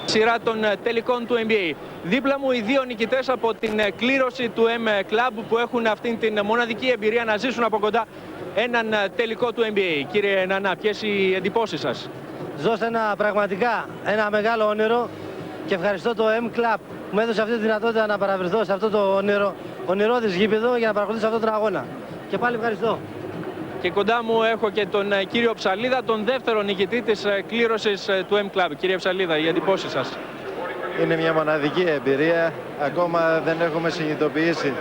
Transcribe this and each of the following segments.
Σειρά των τελικών του NBA. Δίπλα μου οι δύο νικητές από την κλήρωση του M Club που έχουν αυτήν την μοναδική εμπειρία να ζήσουν από κοντά έναν τελικό του NBA. Κύριε Νανά, ποιες οι εντυπώσεις σας? Ζω σε πραγματικά ένα μεγάλο όνειρο και ευχαριστώ το M Club που μου έδωσε αυτή τη δυνατότητα να παραβρεθώ σε αυτό το ονειρώδες γήπεδο για να παρακολουθήσω αυτόν τον αγώνα. Και πάλι ευχαριστώ. Και κοντά μου έχω και τον κύριο Ψαλίδα, τον δεύτερο νικητή της κλήρωσης του M Club. Κύριε Ψαλίδα, οι εντυπώσεις σας? Είναι μια μοναδική εμπειρία. Ακόμα δεν έχουμε συνειδητοποιήσει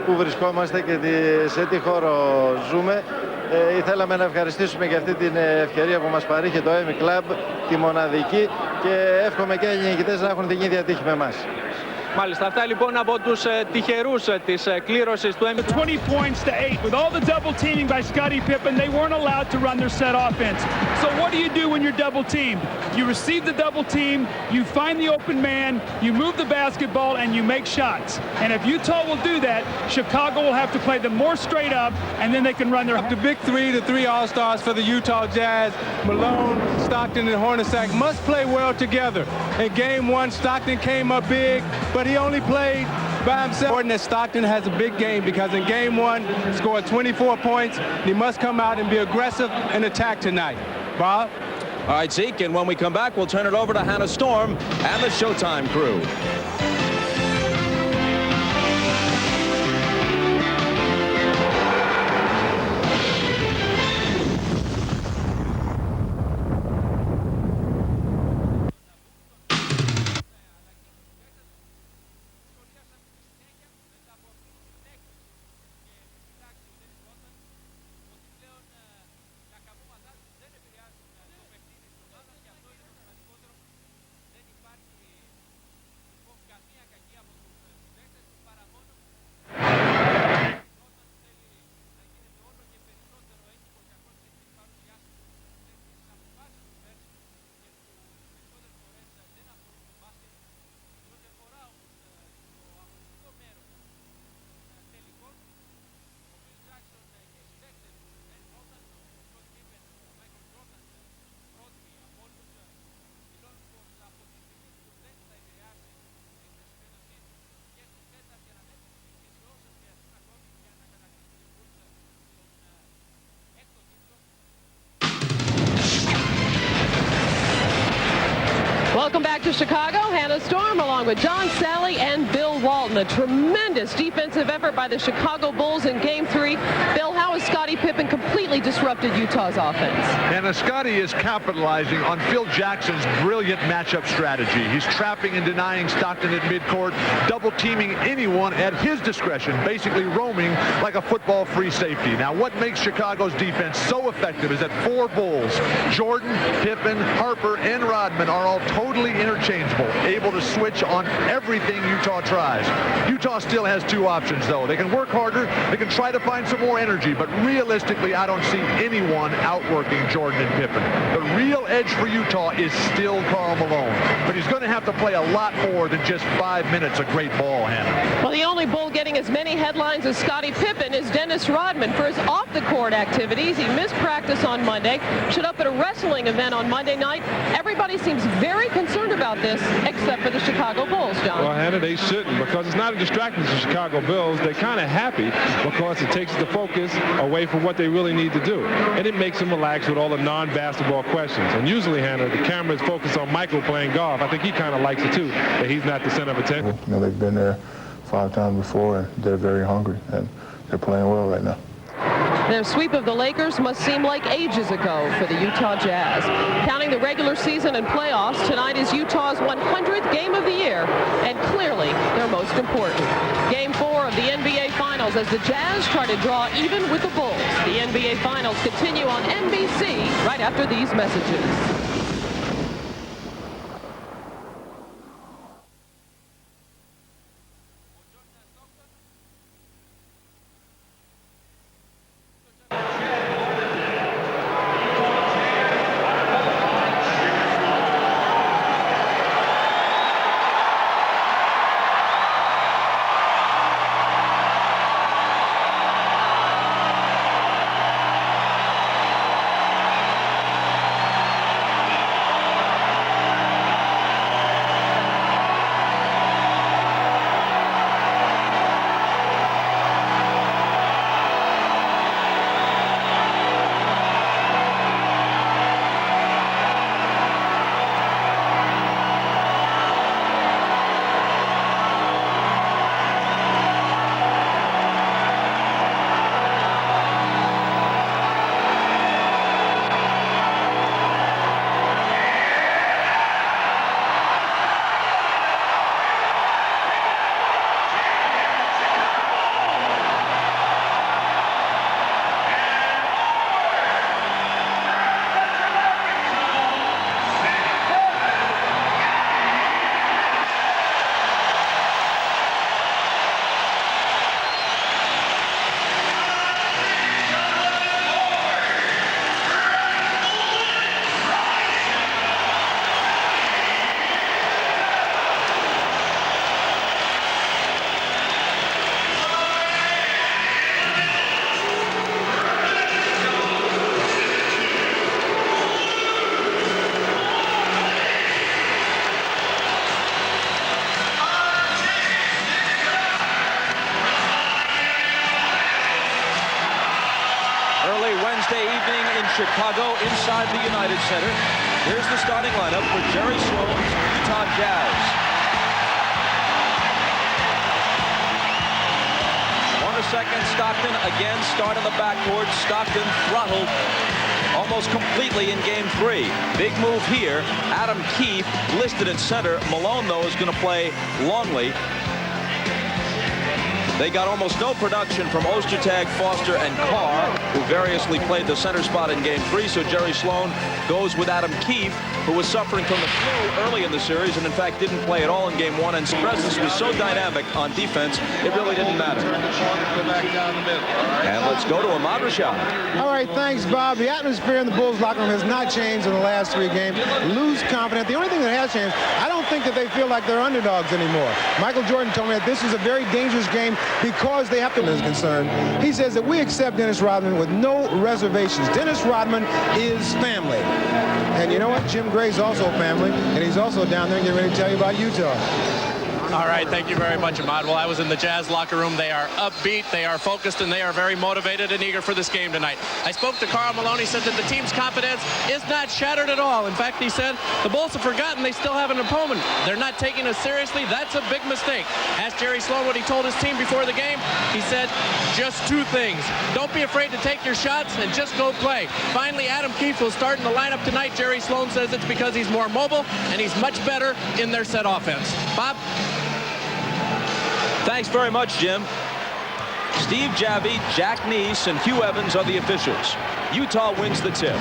πού βρισκόμαστε και σε τι χώρο ζούμε. Ήθελαμε να ευχαριστήσουμε για αυτή την ευκαιρία που μας παρήχε το M Club, τη μοναδική, και εύχομαι και οι νικητές να έχουν την ίδια τύχη με εμάς. Μάλιστα, αυτά λοιπόν από τους τυχερούς της κλήρωσης του M. 20 points to 8. With all the double teaming by Scottie Pippen, they weren't allowed to run their set offense. So what do you do when you're double teamed? You receive the double team, you find the open man, you move the basketball, and you make shots. And if Utah will do that, Chicago will have to play them more straight up, and then they can run their... The big three All-Stars for the Utah Jazz, Malone, Stockton, and Hornacek must play well together. In Game 1, Stockton came up big, but he only played by himself. Important that Stockton has a big game because in Game 1, he scored 24 points. And he must come out and be aggressive and attack tonight. Bob? All right, Zeke, and when we come back, we'll turn it over to Hannah Storm and the Showtime crew. Welcome back to Chicago. Hannah Storm along with John Sally and Bill Walton. A tremendous defensive effort by the Chicago Bulls in Game 3. Bill, how has Scottie Pippen completely disrupted Utah's offense? And Scottie is capitalizing on Phil Jackson's brilliant matchup strategy. He's trapping and denying Stockton at midcourt, double teaming anyone at his discretion, basically roaming like a football free safety. Now, what makes Chicago's defense so effective is that four Bulls, Jordan, Pippen, Harper, and Rodman, are all totally interchangeable, able to switch on everything Utah tries. Utah still has two options, though. They can work harder, they can try to find some more energy, but realistically, I don't see anyone outworking Jordan and Pippen. The real edge for Utah is still Karl Malone, but he's going to have to play a lot more than just 5 minutes of great ball, Hannah. Well, the only Bull getting as many headlines as Scottie Pippen is Dennis Rodman for his off-the-court activities. He missed practice on Monday, showed up at a wrestling event on Monday night. Everybody seems very concerned about this, except for the Chicago Bulls, John. Well, Hannah, they shouldn't, because it's not a distraction to the Chicago Bulls. They're kind of happy because it takes the focus away from what they really need to do. And it makes them relax with all the non-basketball questions. And usually, Hannah, the camera is focused on Michael playing golf. I think he kind of likes it, too, that he's not the center of attention. You know, they've been there 5 times before, and they're very hungry, and they're playing well right now. Their sweep of the Lakers must seem like ages ago for the Utah Jazz. Counting the regular season and playoffs, tonight is Utah's 100th game of the year, and clearly their most important. Game 4 of the NBA Finals as the Jazz try to draw even with the Bulls. The NBA Finals continue on NBC right after these messages. Chicago inside the United Center. Here's the starting lineup for Jerry Sloan's Utah Jazz. Hornacek, Stockton again start in the backcourt. Stockton throttled almost completely in game 3. Big move here. Adam Keefe listed at center. Malone, though, is going to play Longley. They got almost no production from Ostertag, Foster, and Carr, who variously played the center spot in game 3. So Jerry Sloan goes with Adam Keefe, who was suffering from the flu early in the series and in fact didn't play at all in game 1. And Presence was so dynamic on defense, it really didn't matter. And let's go to Ahmad Rashad. All right, thanks, Bob. The atmosphere in the Bulls locker room has not changed in the last 3 games. Lose confidence. The only thing that has changed, I don't think that they feel like they're underdogs anymore. Michael Jordan told me that this is a very dangerous game because they have to be concerned. He says that we accept Dennis Rodman with no reservations. Dennis Rodman is family. And you know what? Jim Gray's also family, and he's also down there getting ready to tell you about Utah. All right, thank you very much, Ahmad. Well, I was in the Jazz locker room. They are upbeat, they are focused, and they are very motivated and eager for this game tonight. I spoke to Karl Malone. He said that the team's confidence is not shattered at all. In fact, he said the Bulls have forgotten they still have an opponent. They're not taking us seriously. That's a big mistake. Asked Jerry Sloan what he told his team before the game. He said just 2 things. Don't be afraid to take your shots and just go play. Finally, Adam Keefe will start in the lineup tonight. Jerry Sloan says it's because he's more mobile and he's much better in their set offense. Bob? Thanks very much, Jim. Steve Javie, Jack Neese, and Hugh Evans are the officials. Utah wins the tip.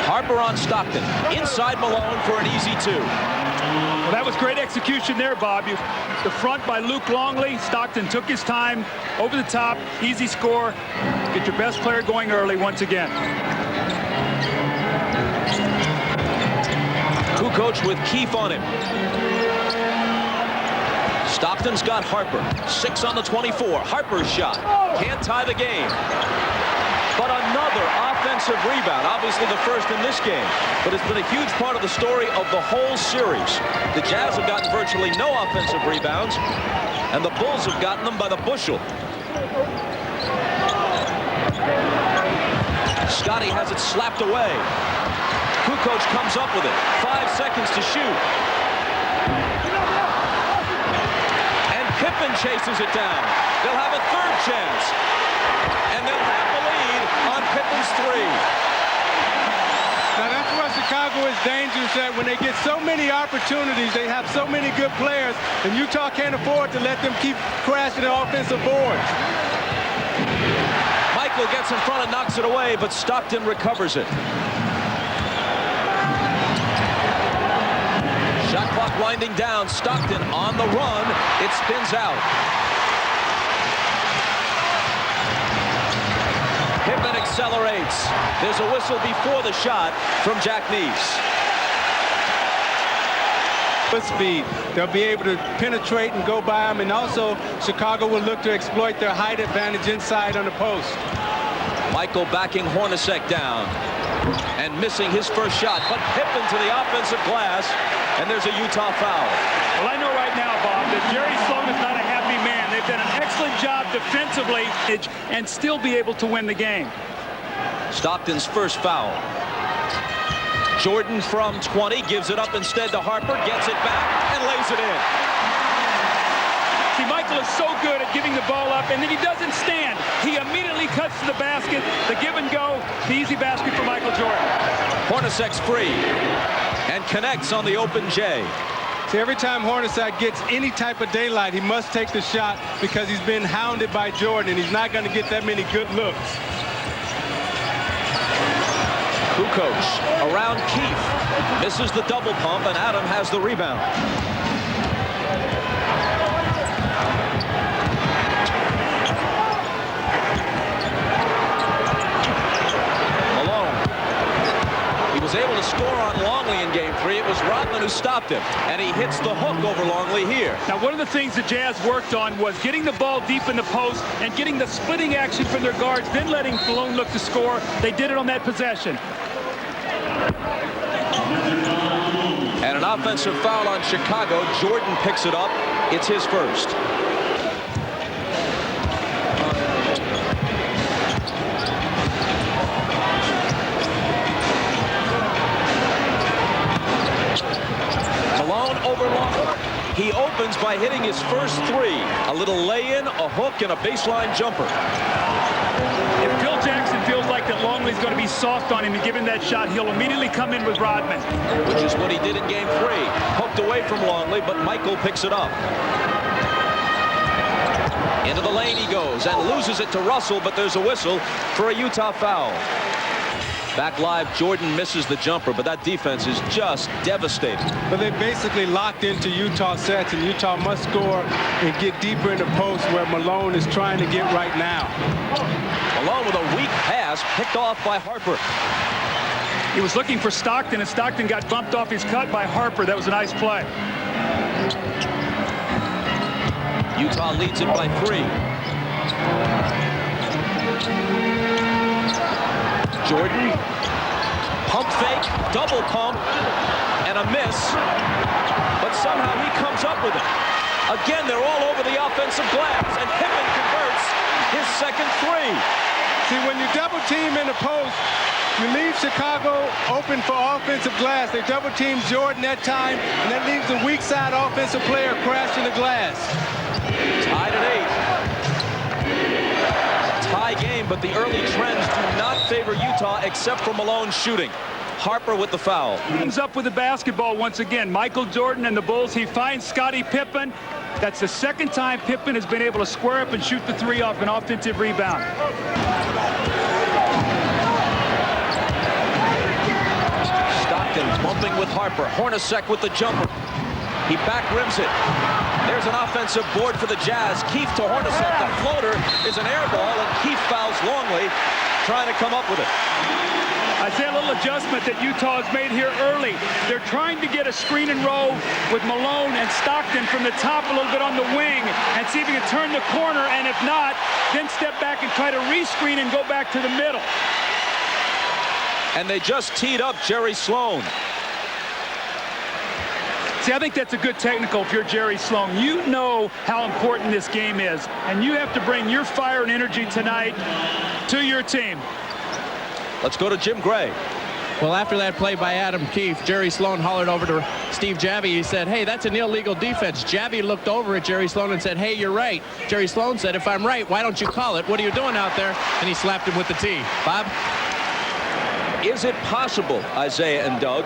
Harper on Stockton. Inside Malone for an easy 2. Well, that was great execution there, Bob. The front by Luke Longley. Stockton took his time, over the top, easy score. Get your best player going early once again. Kukoc with Keefe on him. Stockton's got Harper. 6 on the 24. Harper's shot. Can't tie the game. But another offensive rebound. Obviously the first in this game. But it's been a huge part of the story of the whole series. The Jazz have gotten virtually no offensive rebounds. And the Bulls have gotten them by the bushel. Scotty has it slapped away. Kukoc comes up with it. 5 seconds to shoot. Pippen chases it down. They'll have a 3rd chance. And they'll have the lead on Pippen's 3. Now that's why Chicago is dangerous, that when they get so many opportunities, they have so many good players, and Utah can't afford to let them keep crashing the offensive board. Michael gets in front and knocks it away, but Stockton recovers it. Shot clock winding down. Stockton on the run. It spins out. Pippen accelerates. There's a whistle before the shot from Jack Neese. With speed, they'll be able to penetrate and go by them, and also Chicago will look to exploit their height advantage inside on the post. Michael backing Hornacek down and missing his first shot, but Pippen to the offensive glass. And there's a Utah foul. Well, I know right now, Bob, that Jerry Sloan is not a happy man. They've done an excellent job defensively and still be able to win the game. Stockton's first foul. Jordan from 20 gives it up instead to Harper, gets it back, and lays it in. See, Michael is so good at giving the ball up, and then he doesn't stand. He immediately cuts to the basket, the give and go, the easy basket for Michael Jordan. Hornacek's free and connects on the open J. See, every time Hornacek gets any type of daylight, he must take the shot because he's been hounded by Jordan, and he's not going to get that many good looks. Kukoc around Keefe. Misses the double pump, and Adam has the rebound. Was able to score on Longley in game 3. It was Rodman who stopped him, and he hits the hook over Longley here. Now, one of the things the Jazz worked on was getting the ball deep in the post and getting the splitting action from their guards, then letting Malone look to score. They did it on that possession. And an offensive foul on Chicago. Jordan picks it up. It's his first. by hitting his first three. A little lay-in, a hook, and a baseline jumper. If Phil Jackson feels like that Longley's going to be soft on him and give him that shot, he'll immediately come in with Rodman. Which is what he did in game 3. Poked away from Longley, but Michael picks it up. Into the lane he goes and loses it to Russell, but there's a whistle for a Utah foul. Back live, Jordan misses the jumper, but that defense is just devastating. But they basically locked into Utah sets, and Utah must score and get deeper in the post where Malone is trying to get right now. Malone with a weak pass picked off by Harper. He was looking for Stockton, and Stockton got bumped off his cut by Harper. That was a nice play. Utah leads it by 3. Jordan, pump fake, double pump, and a miss. But somehow he comes up with it. Again, they're all over the offensive glass, and Pippen converts his second 3. See, when you double team in the post, you leave Chicago open for offensive glass. They double team Jordan that time, and that leaves the weak side offensive player crashing the glass. Tied at 8. Tie game, but the early trends do not favor Utah except for Malone's shooting. Harper with the foul. Comes up with the basketball once again. Michael Jordan and the Bulls. He finds Scottie Pippen. That's the second time Pippen has been able to square up and shoot the 3 off an offensive rebound. Stockton bumping with Harper. Hornacek with the jumper. He back rims it. There's an offensive board for the Jazz. Keefe to Hornacek. The floater is an air ball, and Keefe fouls Longley, trying to come up with it. I say a little adjustment that Utah has made here early. They're trying to get a screen and roll with Malone and Stockton from the top a little bit on the wing and see if he can turn the corner, and if not, then step back and try to rescreen and go back to the middle. And they just teed up Jerry Sloan. See, I think that's a good technical if you're Jerry Sloan. You know how important this game is, and you have to bring your fire and energy tonight to your team. Let's go to Jim Gray. Well, after that play by Adam Keefe, Jerry Sloan hollered over to Steve Javie. He said, hey, that's an illegal defense. Javie looked over at Jerry Sloan and said, hey, you're right. Jerry Sloan said, if I'm right, why don't you call it? What are you doing out there? And he slapped him with the tee. Bob? Is it possible, Isaiah and Doug,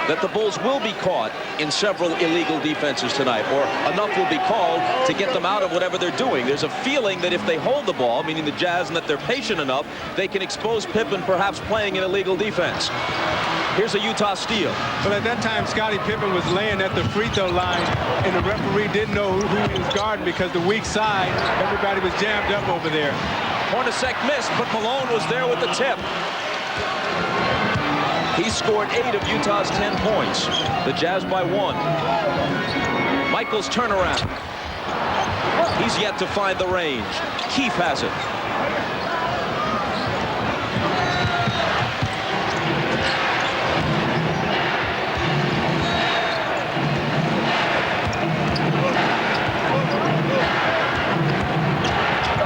that the Bulls will be caught in several illegal defenses tonight, or enough will be called to get them out of whatever they're doing? There's a feeling that if they hold the ball, meaning the Jazz, and that they're patient enough, they can expose Pippen perhaps playing an illegal defense. Here's a Utah steal. But at that time, Scottie Pippen was laying at the free throw line, and the referee didn't know who he was guarding because the weak side, everybody was jammed up over there. Hornacek missed, but Malone was there with the tip. He scored 8 of Utah's 10 points. The Jazz by 1. Michael's turnaround. He's yet to find the range. Keefe has it.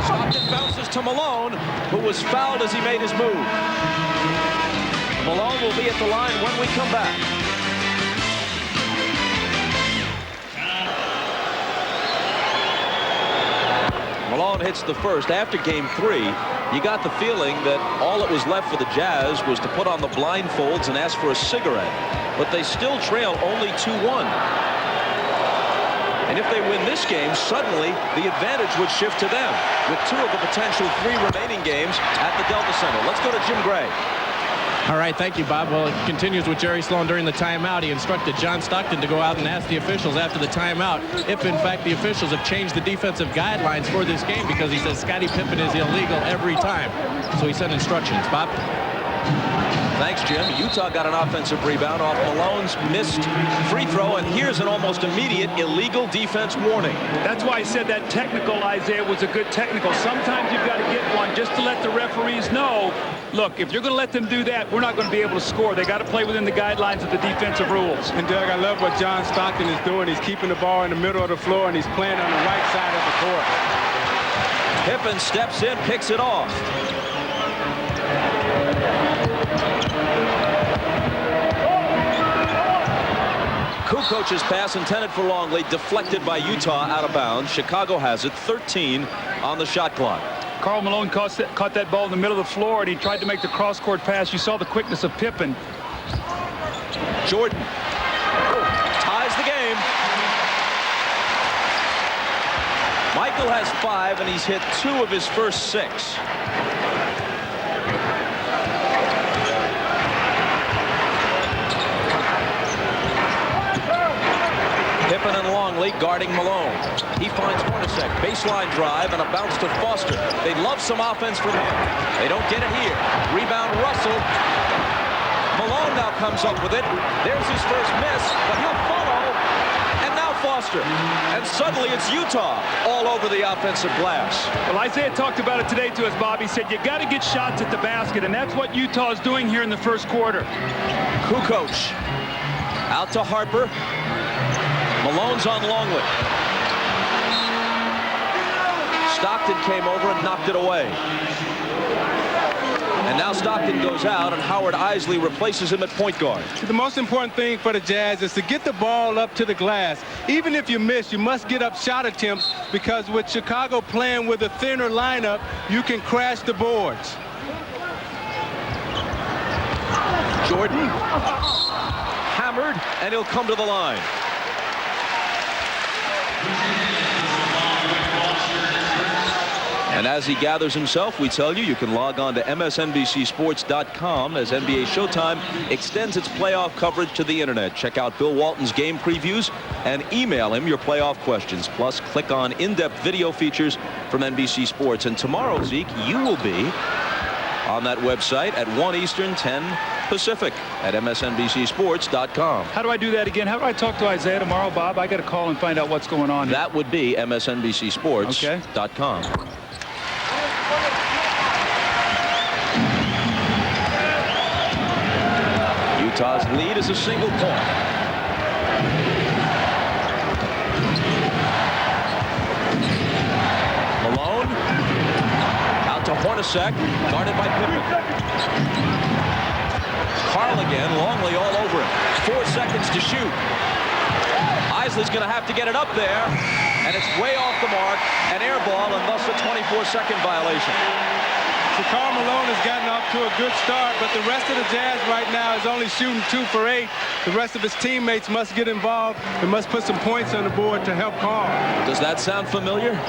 Stockton bounces to Malone, who was fouled as he made his move. Malone will be at the line when we come back. Malone hits the first. After game 3, you got the feeling that all that was left for the Jazz was to put on the blindfolds and ask for a cigarette. But they still trail only 2-1. And if they win this game, suddenly the advantage would shift to them, with 2 of the potential 3 remaining games at the Delta Center. Let's go to Jim Gray. All right, thank you, Bob. Well, it continues with Jerry Sloan during the timeout. He instructed John Stockton to go out and ask the officials after the timeout if, in fact, the officials have changed the defensive guidelines for this game, because he says Scottie Pippen is illegal every time. So he sent instructions. Bob? Thanks, Jim. Utah got an offensive rebound off Malone's missed free throw, and here's an almost immediate illegal defense warning. That's why I said that technical, Isaiah, was a good technical. Sometimes you've got to get one just to let the referees know, look, if you're going to let them do that, we're not going to be able to score. They got to play within the guidelines of the defensive rules. And Doug, I love what John Stockton is doing. He's keeping the ball in the middle of the floor, and he's playing on the right side of the court. Pippen steps in, picks it off. Kukoc's pass intended for Longley, deflected by Utah, out of bounds. Chicago has it, 13 on the shot clock. Karl Malone caught that ball in the middle of the floor, and he tried to make the cross-court pass. You saw the quickness of Pippen. Jordan ties the game. Michael has 5, and he's hit 2 of his first 6. Pippen and Longley guarding Malone. He finds Hornacek. Baseline drive and a bounce to Foster. They'd love some offense from him. They don't get it here. Rebound Russell. Malone now comes up with it. There's his first miss, but he'll follow. And now Foster. And suddenly it's Utah all over the offensive glass. Well, Isaiah talked about it today too, as Bobby said. You got to get shots at the basket, and that's what Utah is doing here in the first quarter. Kukoc out to Harper. Malone's on Longley. Stockton came over and knocked it away. And now Stockton goes out, and Howard Eisley replaces him at point guard. The most important thing for the Jazz is to get the ball up to the glass. Even if you miss, you must get up shot attempts, because with Chicago playing with a thinner lineup, you can crash the boards. Jordan hammered, and he'll come to the line. And as he gathers himself, we tell you, you can log on to MSNBCSports.com as NBA Showtime extends its playoff coverage to the internet. Check out Bill Walton's game previews and email him your playoff questions. Plus, click on in-depth video features from NBC Sports. And tomorrow, Zeke, you will be on that website at 1 Eastern, 10 Pacific at MSNBCSports.com. How do I do that again? How do I talk to Isaiah tomorrow, Bob? I got to call and find out what's going on. That would be MSNBCSports.com. Okay. Utah's lead is a single point. Malone out to Hornacek, guarded by Pippen. Karl again, Longley all over him. 4 seconds to shoot. Eisley's going to have to get it up there, and it's way off the mark, an air ball, and thus a 24-second violation. So Karl Malone has gotten off to a good start, but the rest of the Jazz right now is only shooting 2 for 8. The rest of his teammates must get involved and must put some points on the board to help Karl. Does that sound familiar?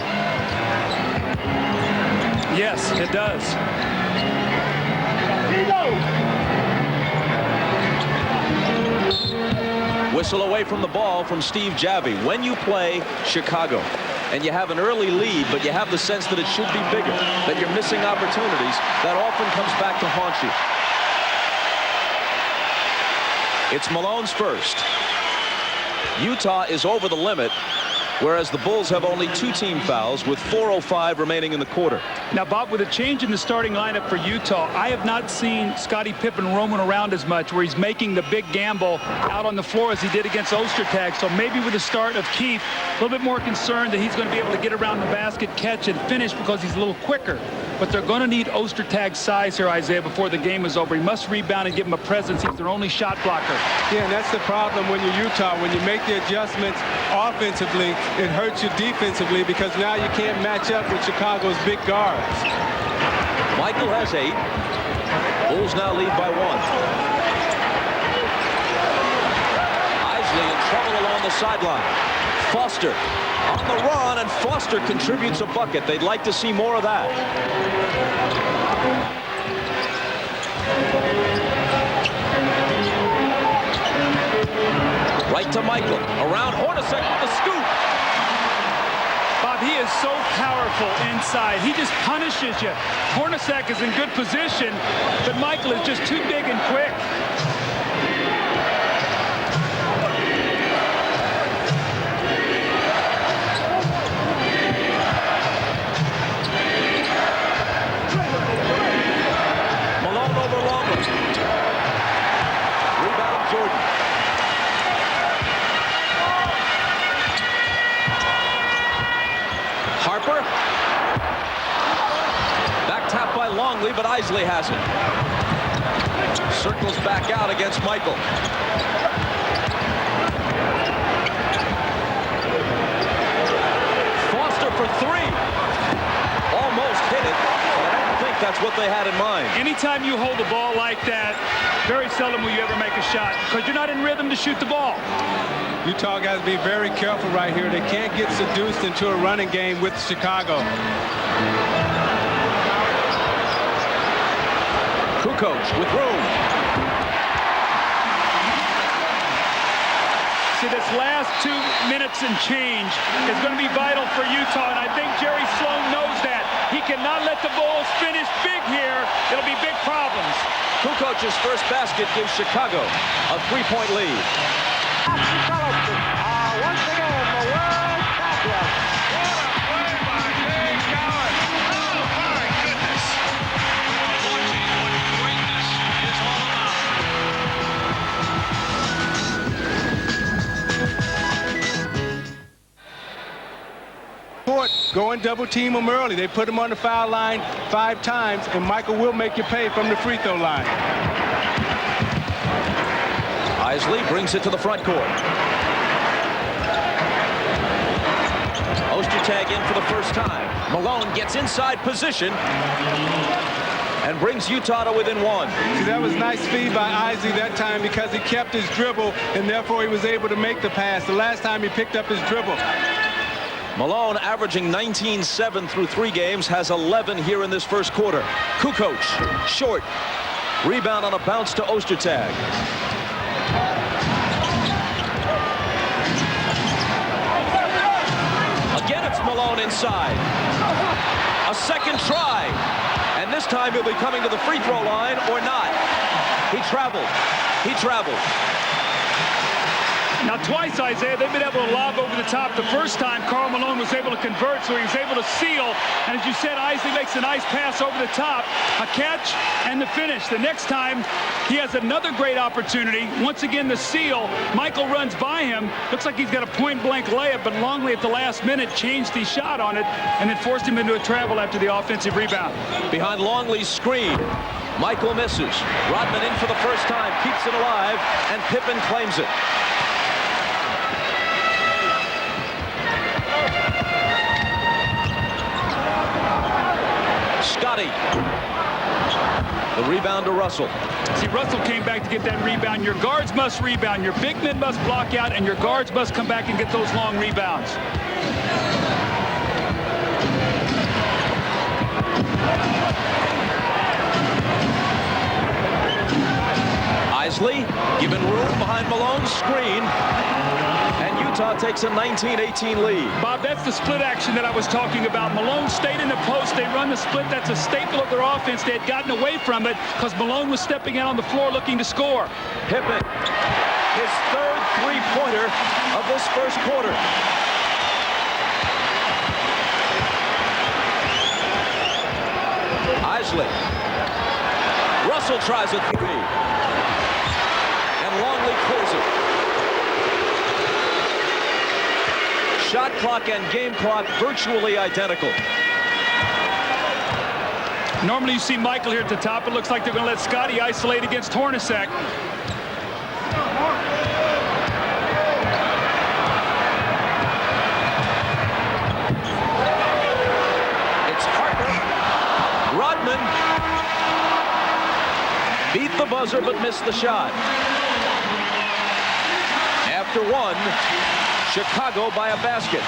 Yes, it does. Whistle away from the ball from Steve Javie. When you play Chicago and you have an early lead, but you have the sense that it should be bigger, that you're missing opportunities, that often comes back to haunt you. It's Malone's first. Utah is over the limit, whereas the Bulls have only 2 team fouls with 4:05 remaining in the quarter. Now, Bob, with a change in the starting lineup for Utah, I have not seen Scottie Pippen roaming around as much, where he's making the big gamble out on the floor as he did against Ostertag. So maybe with the start of Keith, a little bit more concerned that he's going to be able to get around the basket, catch, and finish because he's a little quicker. But they're going to need Ostertag's size here, Isaiah, before the game is over. He must rebound and give him a presence. He's their only shot blocker. Yeah, and that's the problem when you're Utah. When you make the adjustments offensively, it hurts you defensively because now you can't match up with Chicago's big guards. Michael has 8. Bulls now lead by 1. Eisley in trouble along the sideline. Foster on the run, and Foster contributes a bucket. They'd like to see more of that. Right to Michael. Around Hornacek with the scoop. Bob, he is so powerful inside. He just punishes you. Hornacek is in good position, but Michael is just too big and quick. Malone over Longley. Rebound Jordan. Harper. Back tap by Longley, but Eisley has it. Circles back out against Michael. for three. Almost hit it, but I don't think that's what they had in mind. Anytime you hold the ball like that, very seldom will you ever make a shot because you're not in rhythm to shoot the ball. Utah got to be very careful right here. They can't get seduced into a running game with Chicago. Kukoc with room. See, this last 2 minutes and change is going to be vital for Utah, and I think Jerry Sloan knows that. He cannot let the Bulls finish big here. It'll be big problems. Kukoc's first basket gives Chicago a 3-point lead. Once again, the world champion. What a play by James Cowan. Oh, my goodness. Watching what greatness is all about. Go and double team him early. They put him on the foul line 5 times, and Michael will make you pay from the free throw line. Isley brings it to the front court. Ostertag in for the first time. Malone gets inside position and brings Utah to within 1. See, that was nice speed by Isley that time because he kept his dribble, and therefore he was able to make the pass. The last time he picked up his dribble. Malone averaging 19-7 through 3 games, has 11 here in this first quarter. Kukoc, short. Rebound on a bounce to Ostertag. Again, it's Malone inside. A second try. And this time he'll be coming to the free throw line or not. He traveled. He traveled. Now, twice, Isaiah, they've been able to lob over the top. The first time, Karl Malone was able to convert, so he was able to seal. And as you said, Isley makes a nice pass over the top, a catch, and the finish. The next time, he has another great opportunity. Once again, the seal. Michael runs by him. Looks like he's got a point-blank layup, but Longley at the last minute changed his shot on it and then forced him into a travel after the offensive rebound. Behind Longley's screen, Michael misses. Rodman in for the first time, keeps it alive, and Pippen claims it. Scotty. The rebound to Russell. See, Russell came back to get that rebound. Your guards must rebound. Your big men must block out, and your guards must come back and get those long rebounds. Isley given room behind Malone's screen. And Utah takes a 19-18 lead. Bob, that's the split action that I was talking about. Malone stayed in the post. They run the split. That's a staple of their offense. They had gotten away from it because Malone was stepping out on the floor looking to score. Pippen, his third three-pointer of this first quarter. Isley. Russell tries a three. And Longley clears it. Shot clock and game clock virtually identical. Normally you see Michael here at the top. It looks like they're going to let Scotty isolate against Hornacek. It's Harper. Rodman beat the buzzer but missed the shot. After one, Chicago by a basket.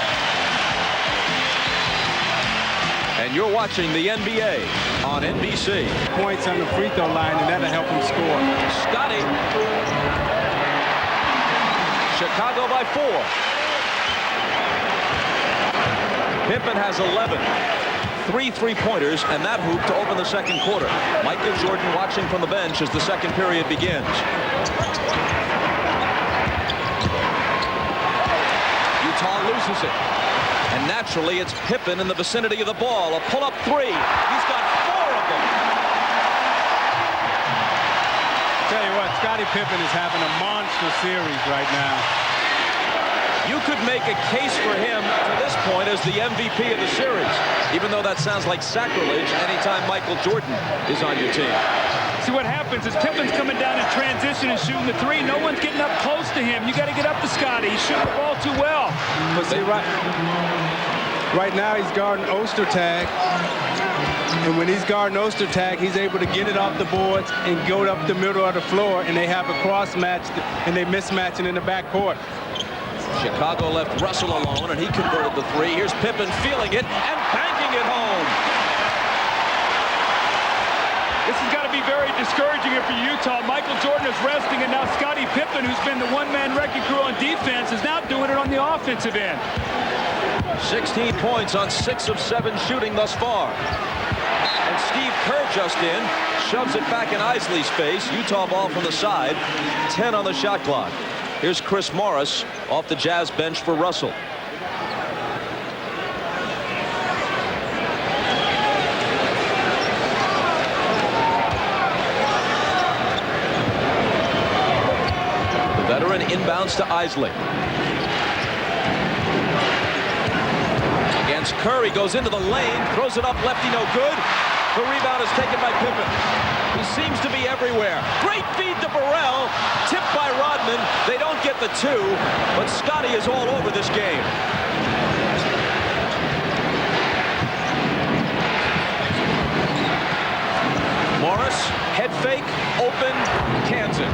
And you're watching the NBA on NBC. Points on the free throw line, and that'll help him score. Scotty. Chicago by 4. Pippen has 11. 3 3-pointers, and that hoop to open the second quarter. Michael Jordan watching from the bench as the second period begins. Utah loses it. And naturally, it's Pippen in the vicinity of the ball. A pull-up three. He's got 4 of them. Tell you what, Scottie Pippen is having a monster series right now. You could make a case for him to this point as the MVP of the series, even though that sounds like sacrilege anytime Michael Jordan is on your team. See, what happens is Pippen's coming down in transition and shooting the three. No one's getting up close to him. You got to get up to Scotty. He's shooting the ball too well. But see, right. Right now he's guarding Ostertag. And when he's guarding Ostertag, he's able to get it off the boards and go up the middle of the floor, and they have a cross match, and they mismatching in the backcourt. Chicago left Russell alone, and he converted the three. Here's Pippen feeling it and banking it home. This has got to be very discouraging here for Utah. Michael Jordan is resting, and now Scottie Pippen, who's been the one-man wrecking crew on defense, is now doing it on the offensive end. 16 points on 6 of 7 shooting thus far. And Steve Kerr just in, shoves it back in Isley's face. Utah ball from the side, 10 on the shot clock. Here's Chris Morris off the Jazz bench for Russell. The veteran inbounds to Isley. Against Curry, goes into the lane, throws it up, lefty no good. The rebound is taken by Pippen. He seems to be everywhere. Great feed to Burrell, tipped by Rodman. They don't get the two, but Scottie is all over this game. Morris, head fake, open, cans it.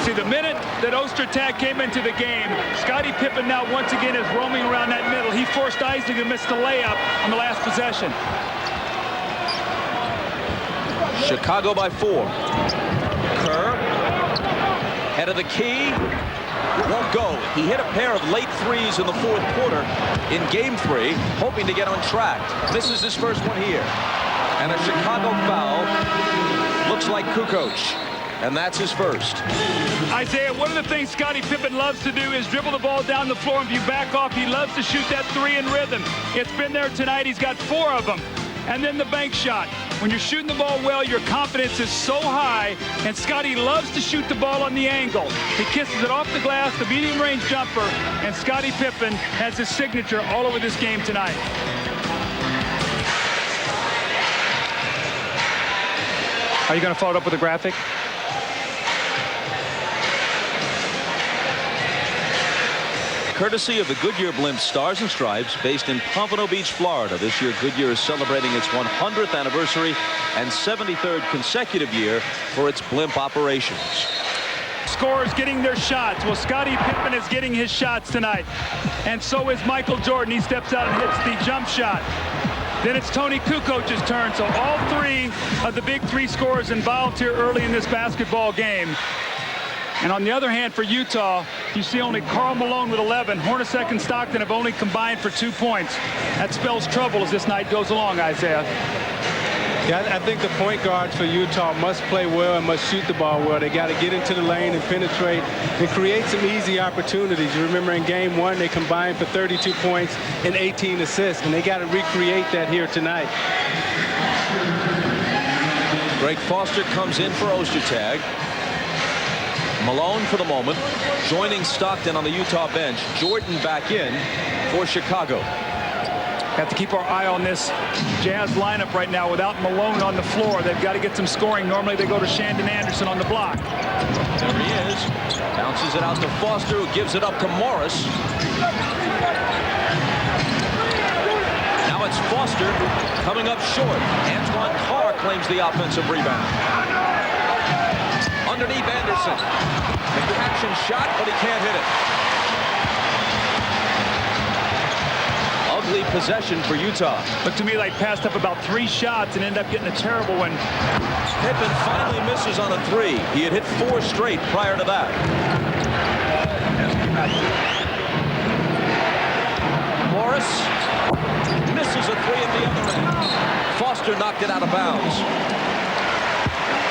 See, the minute that Ostertag came into the game, Scottie Pippen now once again is roaming around that middle. He forced Isley to miss the layup on the last possession. Chicago by 4. Kerr, head of the key, won't go. He hit a pair of late threes in the fourth quarter in game 3, hoping to get on track. Misses his first one here. And a Chicago foul. Looks like Kukoc. And that's his first. Isaiah, one of the things Scottie Pippen loves to do is dribble the ball down the floor, and if you back off, he loves to shoot that three in rhythm. It's been there tonight. He's got 4 of them. And then the bank shot. When you're shooting the ball well, your confidence is so high, and Scottie loves to shoot the ball on the angle. He kisses it off the glass, the medium range jumper, and Scottie Pippen has his signature all over this game tonight. Are you going to follow it up with a graphic? Courtesy of the Goodyear Blimp Stars and Stripes, based in Pompano Beach, Florida. This year, Goodyear is celebrating its 100th anniversary and 73rd consecutive year for its blimp operations. Scorers getting their shots. Well, Scottie Pippen is getting his shots tonight. And so is Michael Jordan. He steps out and hits the jump shot. Then it's Tony Kukoc's turn. So all 3 of the big 3 scorers involved here early in this basketball game. And on the other hand, for Utah, you see only Karl Malone with 11. Hornacek and Stockton have only combined for 2 points. That spells trouble as this night goes along, Isaiah. Yeah, I think the point guards for Utah must play well and must shoot the ball well. They got to get into the lane and penetrate and create some easy opportunities. You remember in game 1, they combined for 32 points and 18 assists, and they got to recreate that here tonight. Greg Foster comes in for Ostertag. Malone for the moment, joining Stockton on the Utah bench. Jordan back in for Chicago. Have to keep our eye on this Jazz lineup right now without Malone on the floor. They've got to get some scoring. Normally they go to Shandon Anderson on the block. There he is. Bounces it out to Foster, who gives it up to Morris. Now it's Foster coming up short. Antoine Carr claims the offensive rebound. Underneath Anderson. The catch and shot, but he can't hit it. Ugly possession for Utah. Looked to me like passed up about 3 shots and ended up getting a terrible one. Pippen finally misses on a 3. He had hit 4 straight prior to that. Morris misses a 3 at the other end. Foster knocked it out of bounds.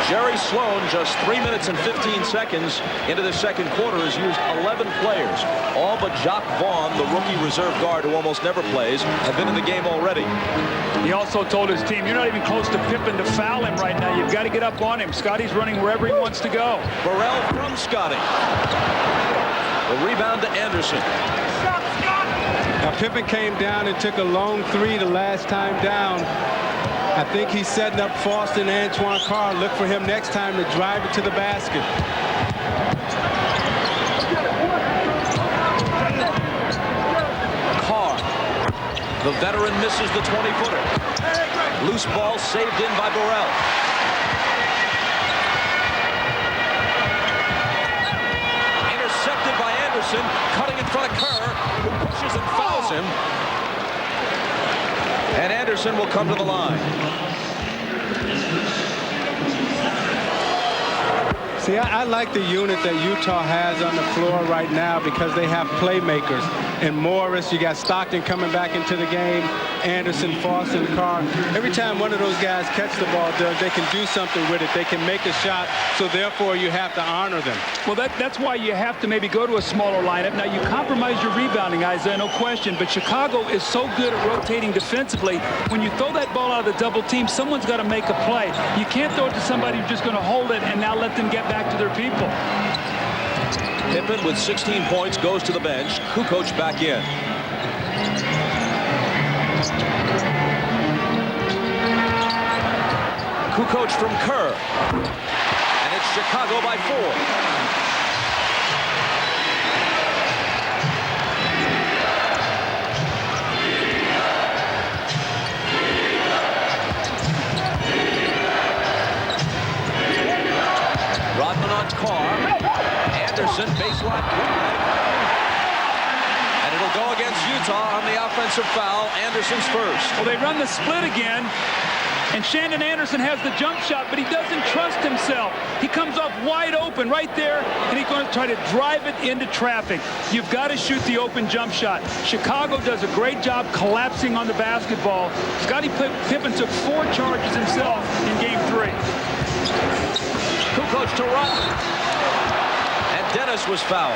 Jerry Sloan, just 3 minutes and 15 seconds into the second quarter, has used 11 players. All but Jacques Vaughn, the rookie reserve guard who almost never plays, have been in the game already. He also told his team, you're not even close to Pippen to foul him right now. You've got to get up on him. Scottie's running wherever he wants to go. Burrell from Scottie. The rebound to Anderson. Now, Pippen came down and took a long 3 the last time down. I think he's setting up Foster and Antoine Carr. Look for him next time to drive it to the basket. Carr The veteran misses the 20-footer. Loose ball saved in by Burrell. Intercepted by Anderson, cutting in front of Kerr, who pushes and fouls him. And Anderson will come to the line. See, I like the unit that Utah has on the floor right now because they have playmakers. And Morris, you got Stockton coming back into the game, Anderson, Foster, Carr. Every time one of those guys catch the ball, Doug, they can do something with it. They can make a shot, so therefore you have to honor them. Well, that's why you have to maybe go to a smaller lineup. Now, you compromise your rebounding, Isaiah, no question, but Chicago is so good at rotating defensively. When you throw that ball out of the double team, someone's got to make a play. You can't throw it to somebody who's just going to hold it and now let them get back to their people. Pippen with 16 points goes to the bench. Kukoc back in. Kukoc from Kerr. And it's Chicago by 4. Rodman on Carr. Anderson, baseline. And it'll go against Utah on the offensive foul. Anderson's first. Well, they run the split again, and Shandon Anderson has the jump shot, but he doesn't trust himself. He comes off wide open right there, and he's going to try to drive it into traffic. You've got to shoot the open jump shot. Chicago does a great job collapsing on the basketball. Scottie Pippen took 4 charges himself in Game 3. Kukoc to Rodman. Dennis was fouled.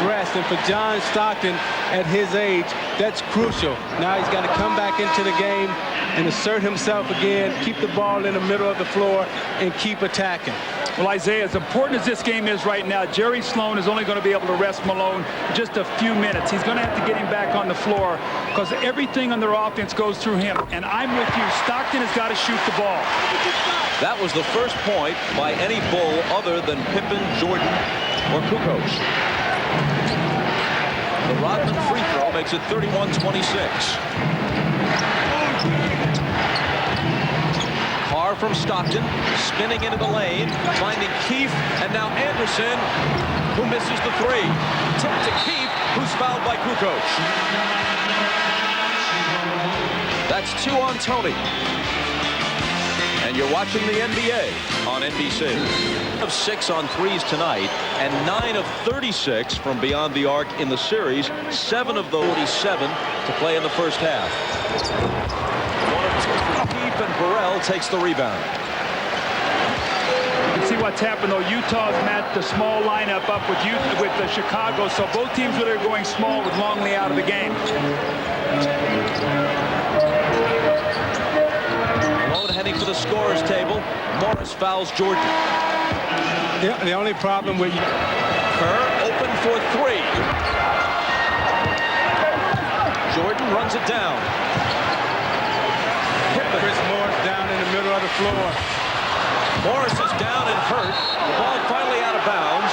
Rest, and for John Stockton at his age, that's crucial. Now he's got to come back into the game and assert himself again, keep the ball in the middle of the floor, and keep attacking. Well, Isaiah, as important as this game is right now, Jerry Sloan is only going to be able to rest Malone just a few minutes. He's going to have to get him back on the floor because everything on their offense goes through him. And I'm with you. Stockton has got to shoot the ball. That was the first point by any Bull other than Pippen, Jordan, or Kukoc. The Rodman free throw makes it 31-26. Carr from Stockton, spinning into the lane, finding Keefe, and now Anderson, who misses the 3. Tip to Keefe, who's fouled by Kukoc. That's 2 on Tony. And you're watching the NBA on NBC. Of 6 on threes tonight, and 9 of 36 from beyond the arc in the series. 7 of those 47 to play in the first half. 1 of 2 for Keefe, and Burrell takes the rebound. You can see what's happened, though. Utah's matched the small lineup up with Chicago, so both teams really are going small with Longley out of the game. Malone heading for the scorer's table. Morris fouls Jordan. The only problem with Kerr open for 3. Jordan runs it down. Chris Morris down in the middle of the floor. Morris is down and hurt. The ball finally out of bounds.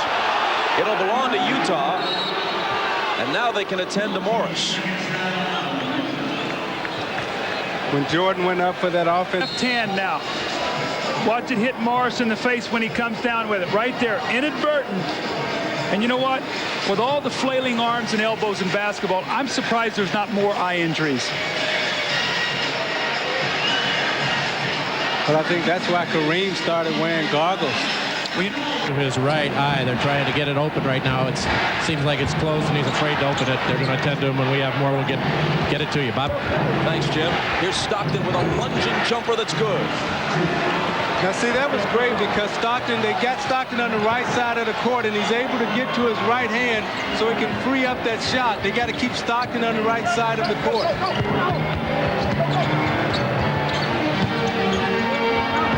It'll belong to Utah. And now they can attend to Morris. When Jordan went up for that offense. 10 now. Watch it hit Morris in the face when he comes down with it. Right there, inadvertent. And you know what? With all the flailing arms and elbows in basketball, I'm surprised there's not more eye injuries. Well, I think that's why Kareem started wearing goggles. To his right eye, they're trying to get it open right now. It seems like it's closed and he's afraid to open it. They're going to attend to him. When we have more, we'll get it to you, Bob. Thanks, Jim. Here's Stockton with a lunging jumper that's good. Now, see, that was great because they got Stockton on the right side of the court, and he's able to get to his right hand so he can free up that shot. They got to keep Stockton on the right side of the court.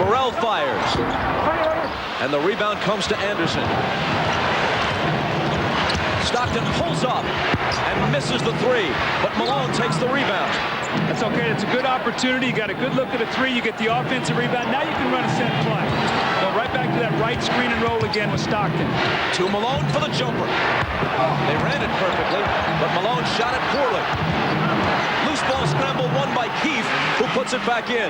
Burrell fires. And the rebound comes to Anderson. Stockton pulls up and misses the 3, but Malone takes the rebound. That's okay. It's a good opportunity. You got a good look at a three. You get the offensive rebound. Now you can run a set play. Go right back to that right screen and roll again with Stockton. To Malone for the jumper. They ran it perfectly, but Malone shot it poorly. Loose ball scramble won by Keith, who puts it back in.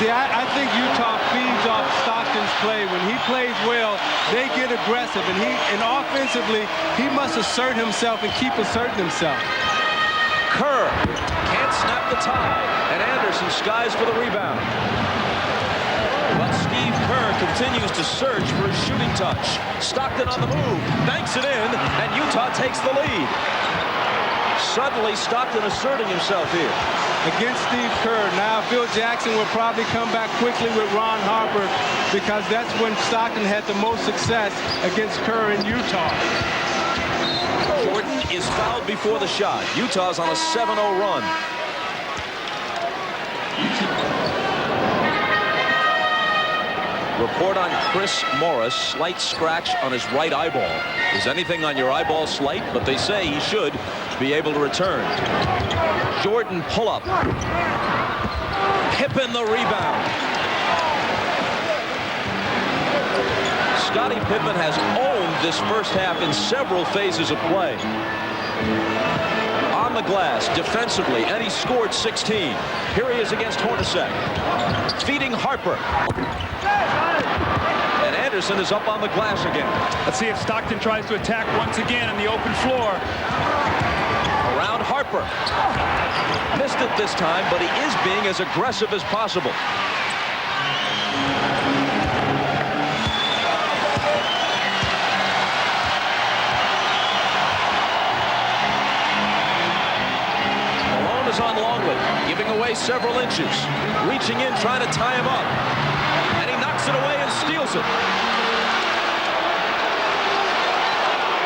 See, I think Utah feeds off Stockton's play. When he plays well, they get aggressive, and offensively, he must assert himself and keep asserting himself. Kerr can't snap the tie, and Anderson skies for the rebound. But Steve Kerr continues to search for his shooting touch. Stockton on the move, banks it in, and Utah takes the lead. Suddenly, Stockton asserting himself here. Against Steve Kerr. Now Phil Jackson will probably come back quickly with Ron Harper because that's when Stockton had the most success against Kerr in Utah. Jordan is fouled before the shot. Utah's on a 7-0 run. Report on Chris Morris, slight scratch on his right eyeball. Is anything on your eyeball slight? But they say he should be able to return. Jordan pull-up. Pippen the rebound. Scottie Pippen has owned this first half in several phases of play. On the glass, defensively, and he scored 16. Here he is against Hornacek. Feeding Harper. And Anderson is up on the glass again. Let's see if Stockton tries to attack once again on the open floor. Around Harper. Missed it this time, but he is being as aggressive as possible. Malone is on Longley, giving away several inches. Reaching in, trying to tie him up. And he knocks it away and steals it.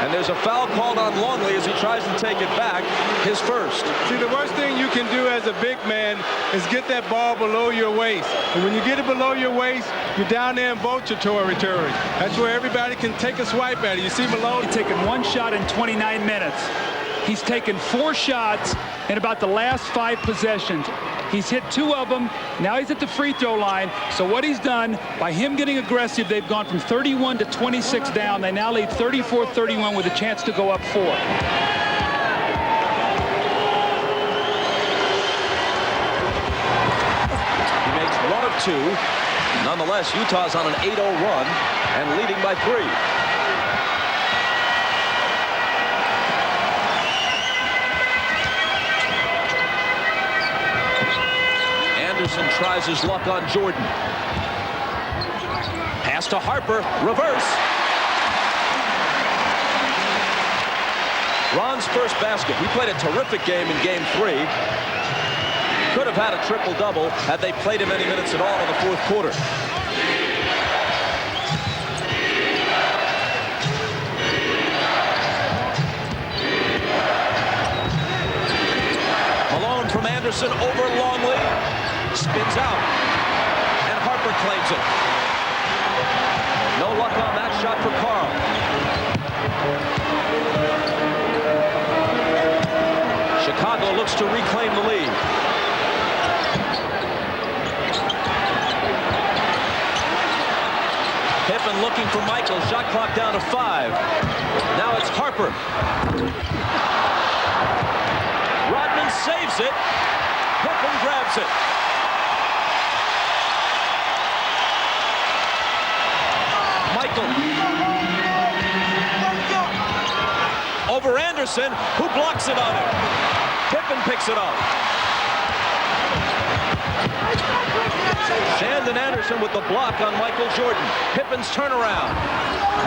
And there's a foul called on Longley as he tries to take it back, his first. See, the worst thing you can do as a big man is get that ball below your waist. And when you get it below your waist, you're down there in vulture territory. That's where everybody can take a swipe at it. You see Malone taking one shot in 29 minutes. He's taken 4 shots in about the last 5 possessions. He's hit 2 of them. Now he's at the free throw line. So what he's done, by him getting aggressive, they've gone from 31 to 26 down. They now lead 34-31 with a chance to go up 4. He makes 1 of 2. Nonetheless, Utah's on an 8-0 run and leading by 3. Anderson tries his luck on Jordan. Pass to Harper, reverse. Ron's first basket. He played a terrific game in game 3. Could have had a triple-double had they played him any minutes at all in the fourth quarter. Malone from Anderson over Longley. Spins out, and Harper claims it. No luck on that shot for Carl. Chicago looks to reclaim the lead. Pippen looking for Michael. Shot clock down to 5. Now it's Harper. Rodman saves it. Pippen grabs it. Michael. Over Anderson, who blocks it on him. Pippen picks it up. Shandon Anderson with the block on Michael Jordan. Pippen's turnaround.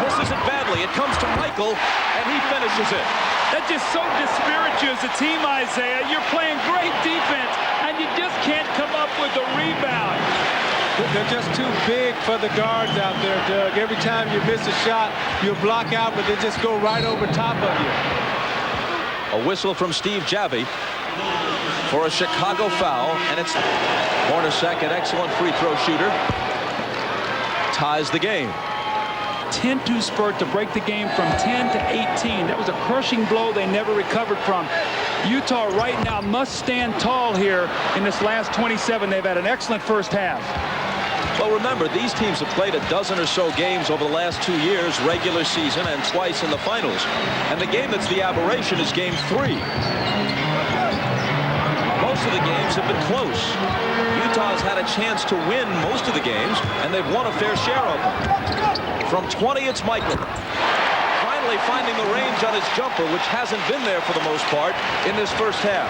Misses it badly. It comes to Michael, and he finishes it. That just so dispirits you as a team, Isaiah. You're playing great defense, and you just can't come up with a rebound. They're just too big for the guards out there, Doug. Every time you miss a shot, you block out, but they just go right over top of you. A whistle from Steve Javie for a Chicago foul, and it's Hornacek, an excellent free throw shooter, ties the game. 10-2 spurt to break the game from 10 to 18. That was a crushing blow they never recovered from. Utah right now must stand tall here in this last 27. They've had an excellent first half. Well, remember, these teams have played a dozen or so games over the last 2 years, regular season, and twice in the finals. And the game that's the aberration is Game 3. Most of the games have been close. Utah's had a chance to win most of the games, and they've won a fair share of them. From 20, it's Michael. Finally finding the range on his jumper, which hasn't been there for the most part in this first half.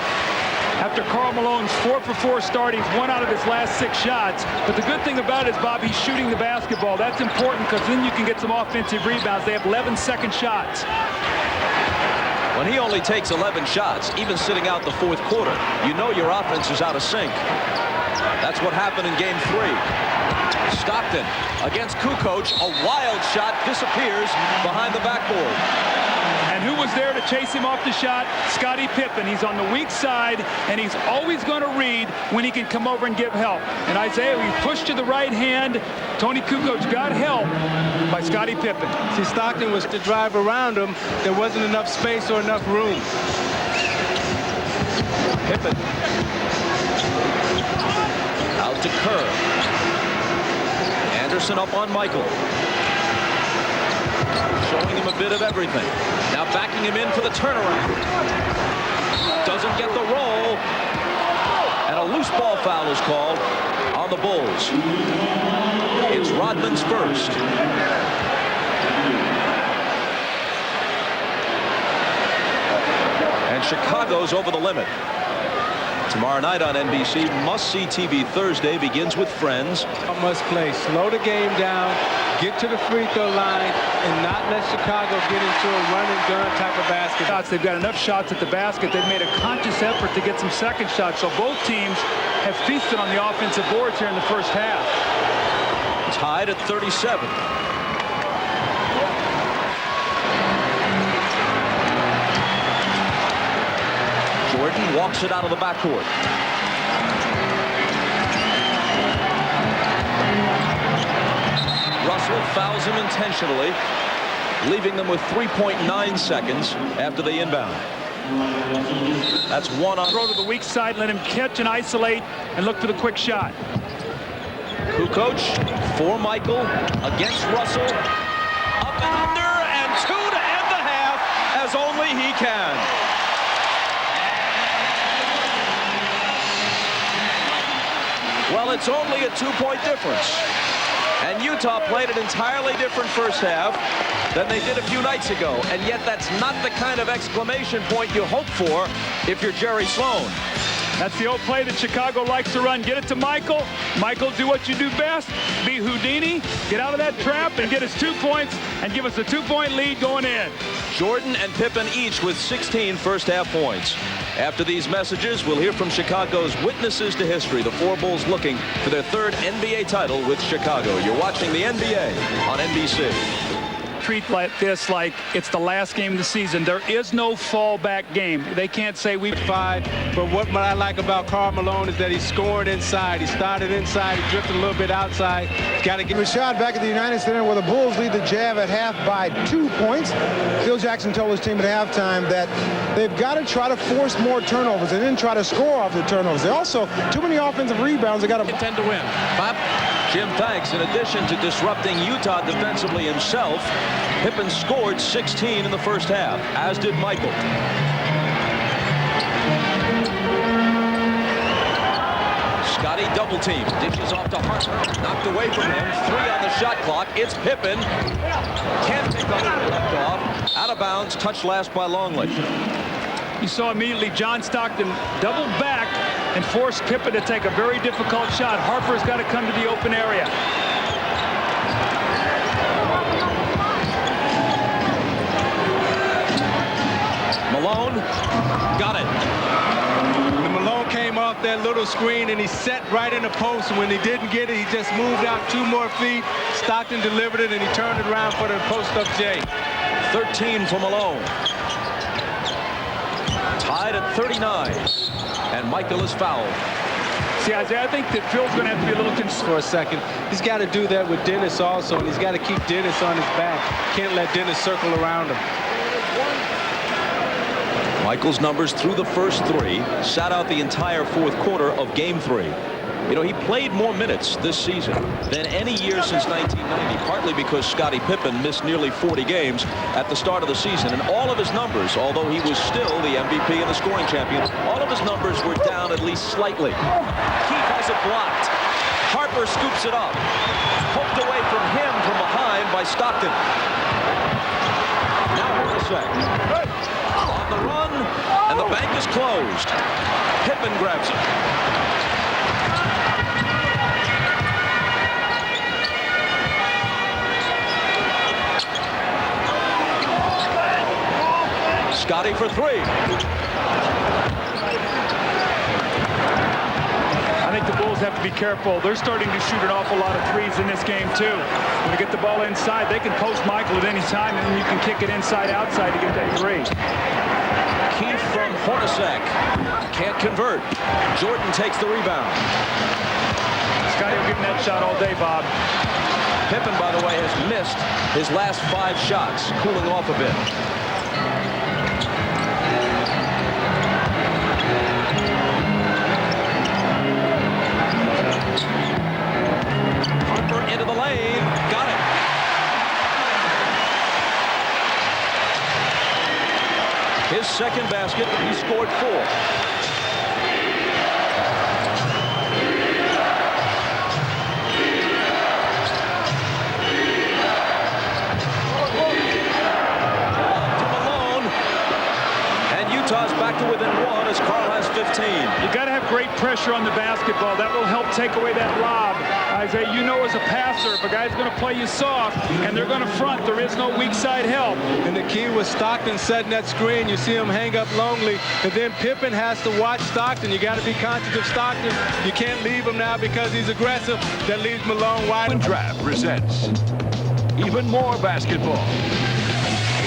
After Karl Malone's 4 for 4 start, he's 1 out of his last 6 shots. But the good thing about it is, Bob, he's shooting the basketball. That's important because then you can get some offensive rebounds. They have 11 second shots. When he only takes 11 shots, even sitting out the fourth quarter, you know your offense is out of sync. That's what happened in Game 3. Stockton against Kukoc. A wild shot disappears behind the backboard. And who was there to chase him off the shot? Scottie Pippen. He's on the weak side, and he's always going to read when he can come over and give help. And Isaiah, he pushed to the right hand. Tony Kukoc got help by Scottie Pippen. See, Stockton was to drive around him. There wasn't enough space or enough room. Pippen. Out to Kerr. Anderson up on Michael. Showing him a bit of everything. Now backing him in for the turnaround. Doesn't get the roll. And a loose ball foul is called on the Bulls. It's Rodman's first. And Chicago's over the limit. Tomorrow night on NBC, must-see TV Thursday begins with Friends. Must play. Slow the game down, get to the free throw line, and not let Chicago get into a run-and-gun type of basket. They've got enough shots at the basket. They've made a conscious effort to get some second shots. So both teams have feasted on the offensive boards here in the first half. Tied at 37. Jordan walks it out of the backcourt. Russell fouls him intentionally, leaving them with 3.9 seconds after they inbound. That's one on. Throw to the weak side, let him catch and isolate, and look for the quick shot. Kukoc for Michael against Russell. Up and under, and 2 to end the half, as only he can. Well, it's only a 2-point difference. And Utah played an entirely different first half than they did a few nights ago. And yet that's not the kind of exclamation point you hope for if you're Jerry Sloan. That's the old play that Chicago likes to run. Get it to Michael. Michael, do what you do best. Be Houdini. Get out of that trap and get us 2 points and give us a 2-point lead going in. Jordan and Pippen each with 16 first-half points. After these messages, we'll hear from Chicago's witnesses to history, the 4 Bulls looking for their 3rd NBA title with Chicago. You're watching the NBA on NBC. Treat like this like it's the last game of the season. There is no fallback game. They can't say we 5. But what I like about Karl Malone is that he's scoring inside. He started inside. He drifted a little bit outside. He's got to get Rashad back at the United Center where the Bulls lead the Jazz at half by 2 points. Phil Jackson told his team at halftime that they've got to try to force more turnovers and then try to score off the turnovers. They also, too many offensive rebounds. They got to 10 to win. Bob? Jim, thanks. In addition to disrupting Utah defensively himself, Pippen scored 16 in the first half, as did Michael. Scottie double team, dishes off to Harper, knocked away from him. 3 on the shot clock. It's Pippen. Can't pick up the left off. Out of bounds, touched last by Longley. You saw immediately John Stockton double back and force Pippen to take a very difficult shot. Harper's got to come to the open area. Malone got it. When Malone came off that little screen and he set right in the post. When he didn't get it, he just moved out 2 more feet. Stockton delivered it and he turned it around for the post-up J. 13 for Malone. Tied at 39. And Michael is fouled. See, Isaiah, I think that Phil's going to have to be a little concerned for a second. He's got to do that with Dennis also, and he's got to keep Dennis on his back. Can't let Dennis circle around him. Michael's numbers through the first 3, sat out the entire fourth quarter of Game 3. You know, he played more minutes this season than any year since 1990, partly because Scottie Pippen missed nearly 40 games at the start of the season. And all of his numbers, although he was still the MVP and the scoring champion, all of his numbers were down at least slightly. Keith has it blocked. Harper scoops it up. Poked away from him from behind by Stockton. Now Hornacek on the run, and the bank is closed. Pippen grabs it. Scottie for 3. I think the Bulls have to be careful. They're starting to shoot an awful lot of threes in this game, too. When they get the ball inside, they can post Michael at any time, and then you can kick it inside, outside to get that 3. Keith from Hornacek. Can't convert. Jordan takes the rebound. Scottie will give him that shot all day, Bob. Pippen, by the way, has missed his last 5 shots, cooling off a bit. Harper into the lane. Got it. His second basket. He scored 4. Utah's back to within 1 as Carl has 15. You got to have great pressure on the basketball. That will help take away that lob. Isaiah, you know as a passer, if a guy's going to play you soft and they're going to front, there is no weak side help. And the key was Stockton setting that screen. You see him hang up lonely, and then Pippen has to watch Stockton. You got to be conscious of Stockton. You can't leave him now because he's aggressive. That leaves Malone wide. Draft presents even more basketball.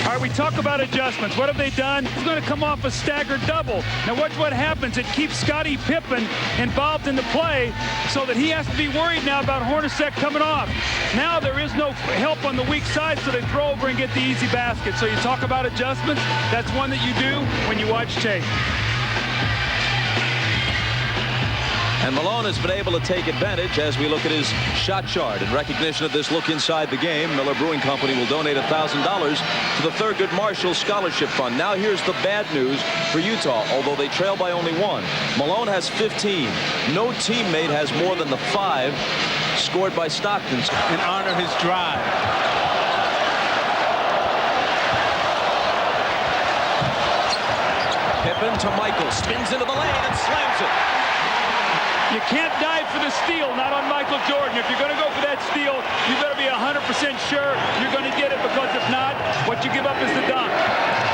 All right, we talk about adjustments. What have they done? He's going to come off a staggered double. Now watch what happens. It keeps Scottie Pippen involved in the play so that he has to be worried now about Hornacek coming off. Now there is no help on the weak side, so they throw over and get the easy basket. So you talk about adjustments. That's one that you do when you watch tape. And Malone has been able to take advantage as we look at his shot chart. In recognition of this look inside the game, Miller Brewing Company will donate $1,000 to the Thurgood Marshall Scholarship Fund. Now here's the bad news for Utah. Although they trail by only 1, Malone has 15. No teammate has more than the 5 scored by Stockton. And honor his drive. Pippen to Michael, spins into the lane and slams it. You can't dive for the steal, not on Michael Jordan. If you're going to go for that steal, you better be 100% sure you're going to get it, because if not, what you give up is the dunk.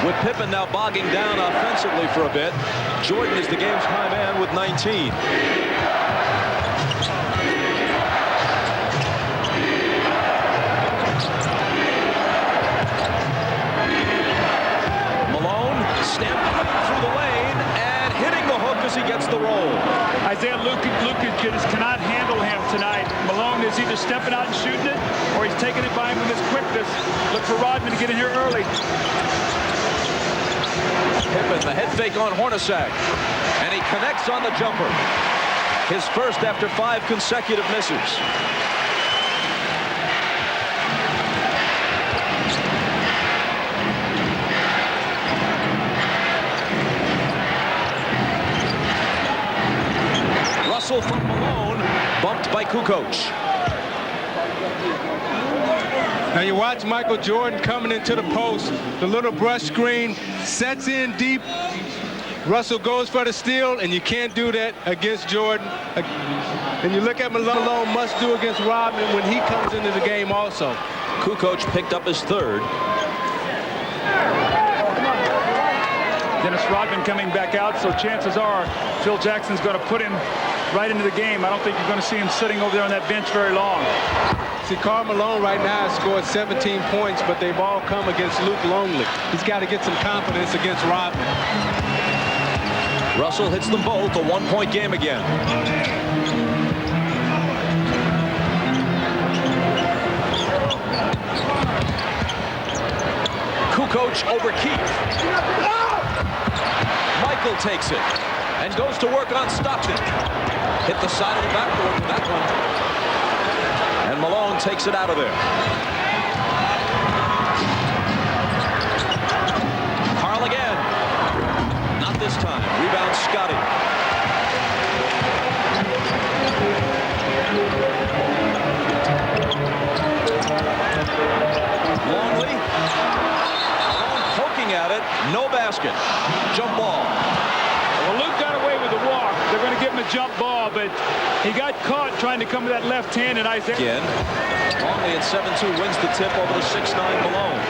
With Pippen now bogging down offensively for a bit, Jordan is the game's high man with 19. Malone stamping through the lane and hitting the hook as he gets the roll. Isaiah Lucas cannot handle him tonight. Malone is either stepping out and shooting it, or he's taking it by him with his quickness. Look for Rodman to get in here early. Pippen, the head fake on Hornacek, and he connects on the jumper. His first after 5 consecutive misses. Russell from Malone, bumped by Kukoc. Now you watch Michael Jordan coming into the post. The little brush screen sets in deep. Russell goes for the steal, and you can't do that against Jordan. And you look at Malone must do against Rodman when he comes into the game also. Kukoc picked up his 3rd. Dennis Rodman coming back out, so chances are Phil Jackson's going to put him right into the game. I don't think you're going to see him sitting over there on that bench very long. See, Karl Malone right now has scored 17 points, but they've all come against Luke Longley. He's got to get some confidence against Rodman. Russell hits them both, a 1-point game again. Kukoc over Keith. Michael takes it and goes to work on Stockton. Hit the side of the backboard with that one. And Malone takes it out of there. Karl again. Not this time. Rebound Scotty. Longley. Malone poking at it. No basket. Jump ball. Well, Luke got away with the walk. They're going to give him a jump ball, but he got caught trying to come with that left hand, and Isaiah. Again. Longley at 7-2 wins the tip over the 6'9 Malone.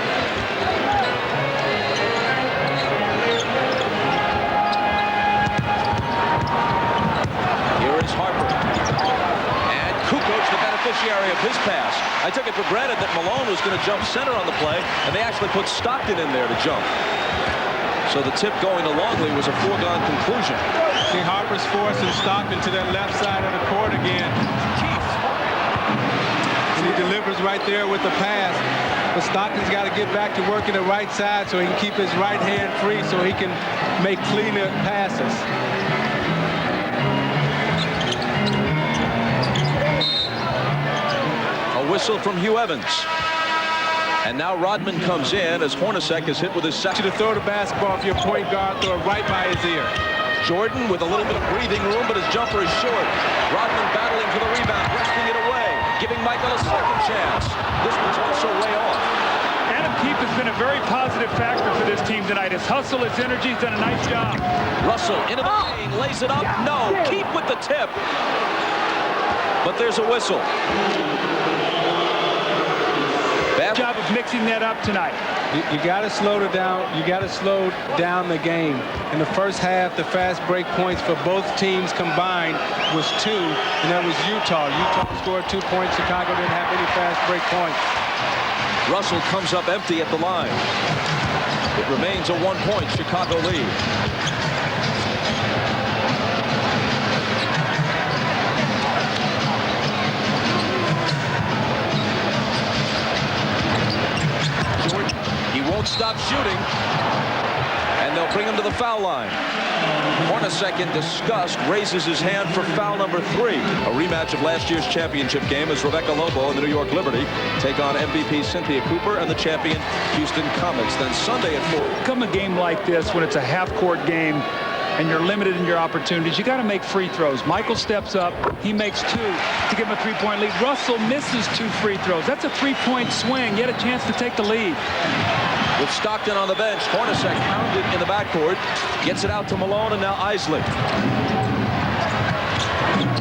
Here is Harper. And Kukoc, the beneficiary of his pass. I took it for granted that Malone was going to jump center on the play, and they actually put Stockton in there to jump. So the tip going to Longley was a foregone conclusion. See, Harper's forcing Stockton to that left side of the court again. And he delivers right there with the pass. But Stockton's got to get back to working the right side so he can keep his right hand free so he can make cleaner passes. A whistle from Hugh Evans. And now Rodman comes in as Hornacek is hit with his second. To throw the basketball if your point guard, throw it right by his ear. Jordan with a little bit of breathing room, but his jumper is short. Rodman battling for the rebound, wresting it away, giving Michael a second chance. This one's also way off. Adam Keefe has been a very positive factor for this team tonight. His hustle, his energy, he's done a nice job. Russell into the lane, lays it up. No, Keefe with the tip. But there's a whistle. Bad job of mixing that up tonight. You got to slow it down. You got to slow down the game. In the first half, the fast break points for both teams combined was 2, and that was Utah. Utah scored 2 points. Chicago didn't have any fast break points. Russell comes up empty at the line. It remains a 1-point Chicago lead. He won't stop shooting, and they'll bring him to the foul line. Hornacek, in disgust, raises his hand for foul number 3. A rematch of last year's championship game as Rebecca Lobo and the New York Liberty take on MVP Cynthia Cooper and the champion Houston Comets. Then Sunday at 4. Come a game like this when it's a half-court game and you're limited in your opportunities, you got to make free throws. Michael steps up, he makes 2 to give him a 3-point lead. Russell misses 2 free throws. That's a 3-point swing. You had a chance to take the lead. With Stockton on the bench, Hornacek pounded in the backcourt, gets it out to Malone, and now Isley.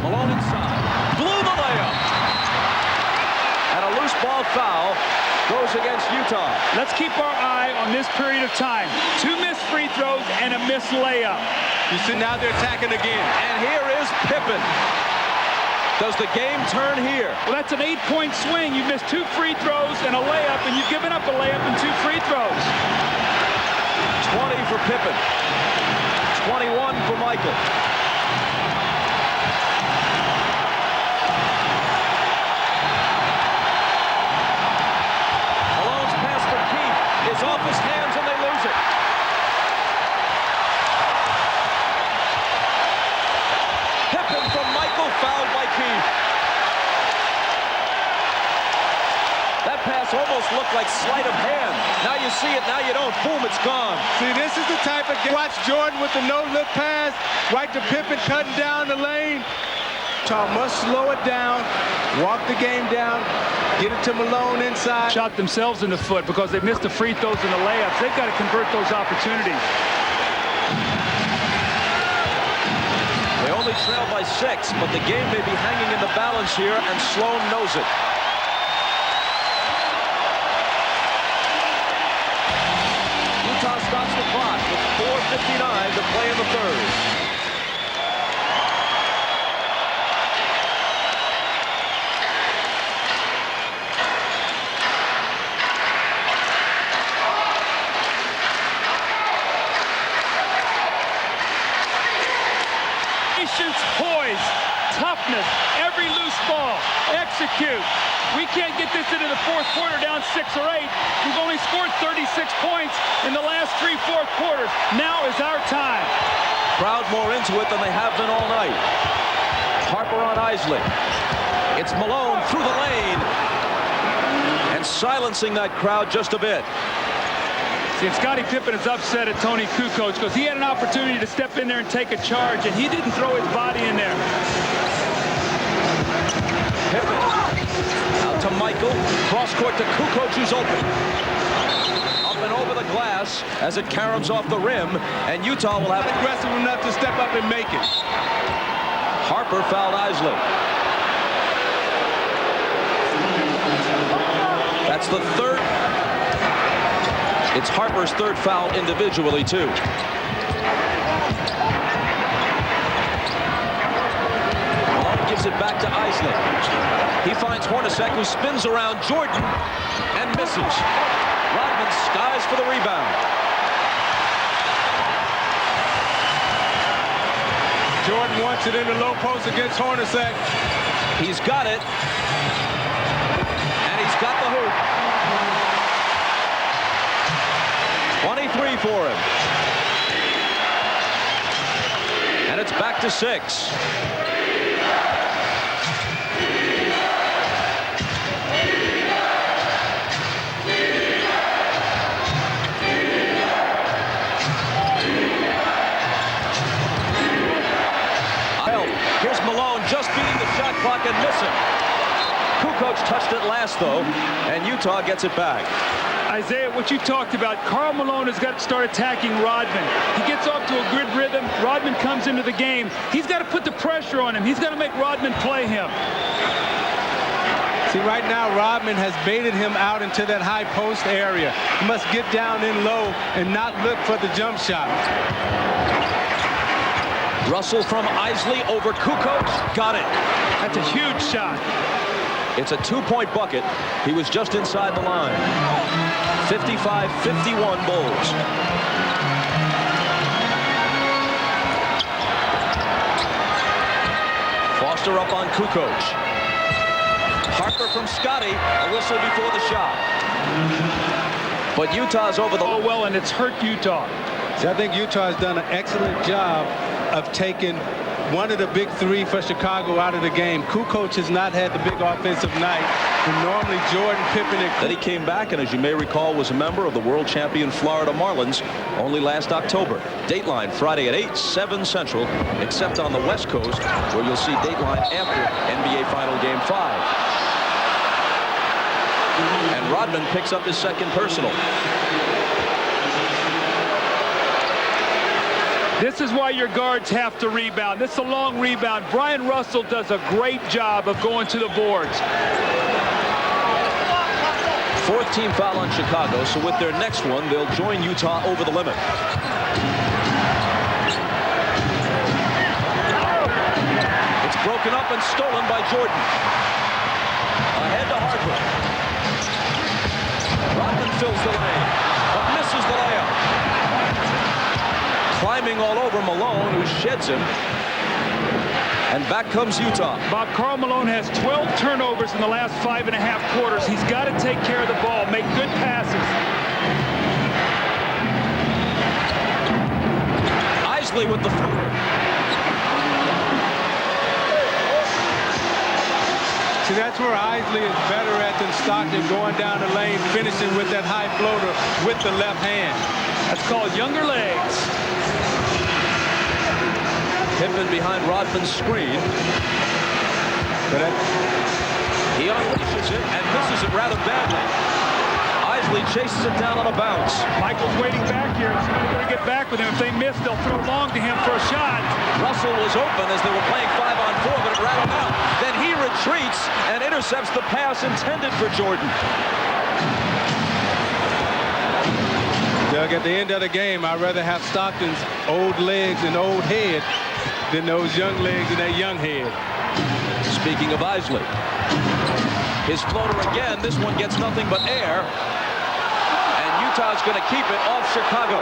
Malone inside, blew the layup, and a loose ball foul goes against Utah. Let's keep our eye on this period of time. 2 missed free throws and a missed layup. You see, now they're attacking again. And here is Pippen. Does the game turn here? Well, that's an 8-point swing. You've missed 2 free throws and a layup, and you've given up a layup and 2 free throws. 20 for Pippen. 21 for Michael. Malone's pass for Keefe is off his hands, and they lose it. Pippen from Michael, fouled by Keefe. That pass almost looked like sleight of hand. Now you see it, now you don't. Boom, it's gone. See, this is the type of game. Watch Jordan with the no-look pass, right to Pippen cutting down the lane. Utah must slow it down, walk the game down, get it to Malone inside. Shot themselves in the foot because they missed the free throws and the layups. They've got to convert those opportunities. They only trail by 6, but the game may be hanging in the balance here, and Sloan knows it. Utah stops the clock with 4:59 to play in the third. Poised toughness, every loose ball, execute. We can't get this into the fourth quarter down 6 or 8. We've only scored 36 points in the last 3 fourth quarters. Now is our time. Crowd more into it than they have been all night. Harper on Isley. It's Malone through the lane and silencing that crowd just a bit. See, and Scottie Pippen is upset at Tony Kukoc because he had an opportunity to step in there and take a charge, and he didn't throw his body in there. Pippen out to Michael. Cross court to Kukoc, who's open. Up and over the glass as it caroms off the rim, and Utah will have aggressive enough to step up and make it. Harper fouled Isley. That's the third. It's Harper's third foul individually, too. Malone gives it back to Isley. He finds Hornacek, who spins around Jordan and misses. Rodman skies for the rebound. Jordan wants it in the low post against Hornacek. He's got it. And he's got the hoop. 23 for him. And it's back to 6. Here's Malone just beating the shot clock and missing. Kukoc touched it last, though, and Utah gets it back. Isaiah, what you talked about, Karl Malone has got to start attacking Rodman. He gets off to a good rhythm. Rodman comes into the game. He's got to put the pressure on him. He's got to make Rodman play him. See, right now, Rodman has baited him out into that high post area. He must get down in low and not look for the jump shot. Russell from Isley over Kukoc. Got it. That's a huge shot. It's a 2-point bucket. He was just inside the line. 55-51 Bulls. Foster up on Kukoc. Harper from Scottie. A whistle before the shot. But Utah's over the... Oh, well, and it's hurt Utah. See, I think Utah has done an excellent job of taking one of the big three for Chicago out of the game. Kukoc has not had the big offensive night. And normally Jordan, Pippen, and... Then he came back and, as you may recall, was a member of the world champion Florida Marlins only last October. Dateline Friday at 8, 7 Central, except on the West Coast, where you'll see Dateline after NBA Final Game 5. And Rodman picks up his second personal. This is why your guards have to rebound. This is a long rebound. Brian Russell does a great job of going to the boards. Fourth team foul on Chicago, so with their next one, they'll join Utah over the limit. It's broken up and stolen by Jordan. Ahead to Harper. Rodman fills the lane, but misses the layup. Climbing all over Malone, who sheds him. And back comes Utah. Bob, Karl Malone has 12 turnovers in the last 5.5 quarters. He's got to take care of the ball, make good passes. Isley with the floater. See, that's where Isley is better at than Stockton, going down the lane, finishing with that high floater with the left hand. That's called younger legs. Pippen behind Rodman's screen. He unleashes it and misses it rather badly. Isley chases it down on a bounce. Michael's waiting back here. Somebody's going to get back with him. If they miss, they'll throw long to him for a shot. Russell was open as they were playing 5-on-4, but it rattled out. Then he retreats and intercepts the pass intended for Jordan. Doug, at the end of the game, I'd rather have Stockton's old legs and old head than those young legs and that young head. Speaking of Isley, his floater again. This one gets nothing but air. And Utah's going to keep it off Chicago.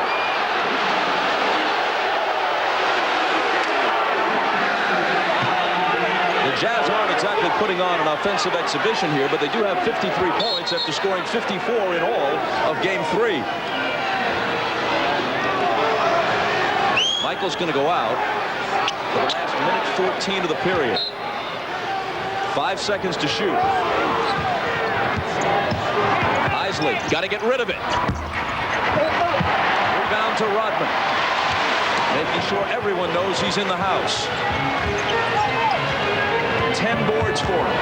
Jazz aren't exactly putting on an offensive exhibition here, but they do have 53 points after scoring 54 in all of Game 3. Michael's going to go out for the last minute 14 of the period. 5 seconds to shoot. Isley got to get rid of it. Rebound to Rodman. Making sure everyone knows he's in the house. 10 boards for him.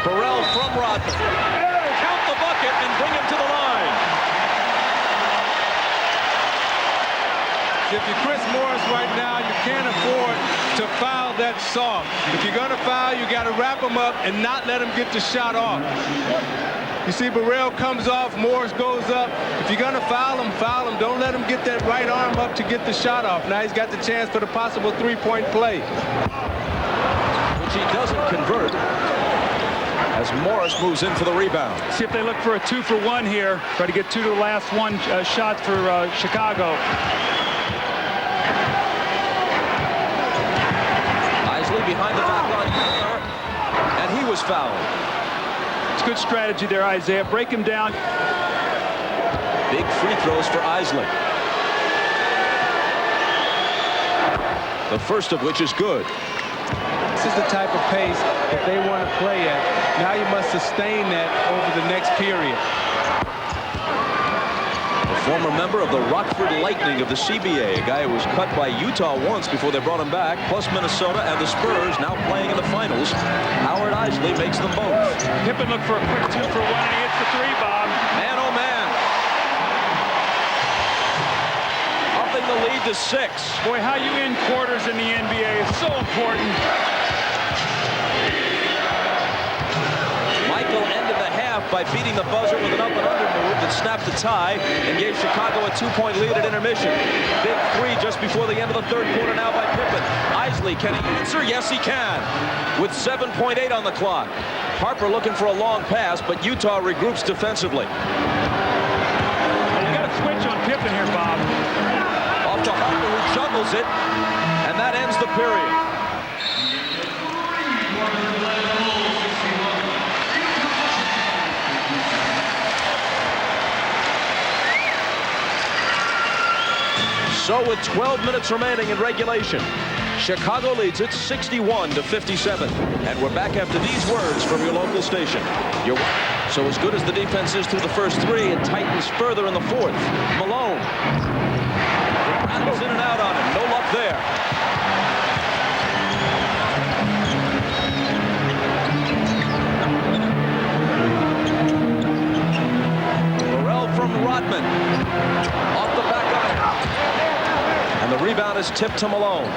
Burrell from Rodman. Count the bucket and bring him to the line. If you're Chris Morris right now, you can't afford to foul that soft. If you're going to foul, you got to wrap him up and not let him get the shot off. You see Burrell comes off, Morris goes up. If you're going to foul him, foul him. Don't let him get that right arm up to get the shot off. Now he's got the chance for the possible three-point play. Which he doesn't convert as Morris moves in for the rebound. See if they look for a 2-for-1 here. Try to get 2 to the last one shot for Chicago. Isley behind the back line, and he was fouled. It's good strategy there, Isaiah. Break him down. Big free throws for Isley. The first of which is good. This is the type of pace that they want to play at. Now you must sustain that over the next period. A former member of the Rockford Lightning of the CBA, a guy who was cut by Utah once before they brought him back, plus Minnesota and the Spurs now playing in the finals. Howard Isley makes them both. Pippen looked for a quick 2-for-1 and he hits the 3, Bob. Man, oh man. Upping the lead to 6. Boy, how you end quarters in the NBA is so important. Michael ended the half by beating the buzzer with an up and under move that snapped the tie and gave Chicago a 2-point lead at intermission. Big 3 just before the end of the third quarter now by Pippen. Isley, can he answer? Yes, he can. With 7.8 on the clock. Harper looking for a long pass, but Utah regroups defensively. You got to switch on Pippen here, Bob. Off to Harper, who juggles it, and that ends the period. So with 12 minutes remaining in regulation, Chicago leads it 61-57. And we're back after these words from your local station. So as good as the defense is through the first 3, it tightens further in the fourth. Malone. Rattles in and out on him. No luck there. Burrell from Rodman. Off the back iron. And the rebound is tipped to Malone.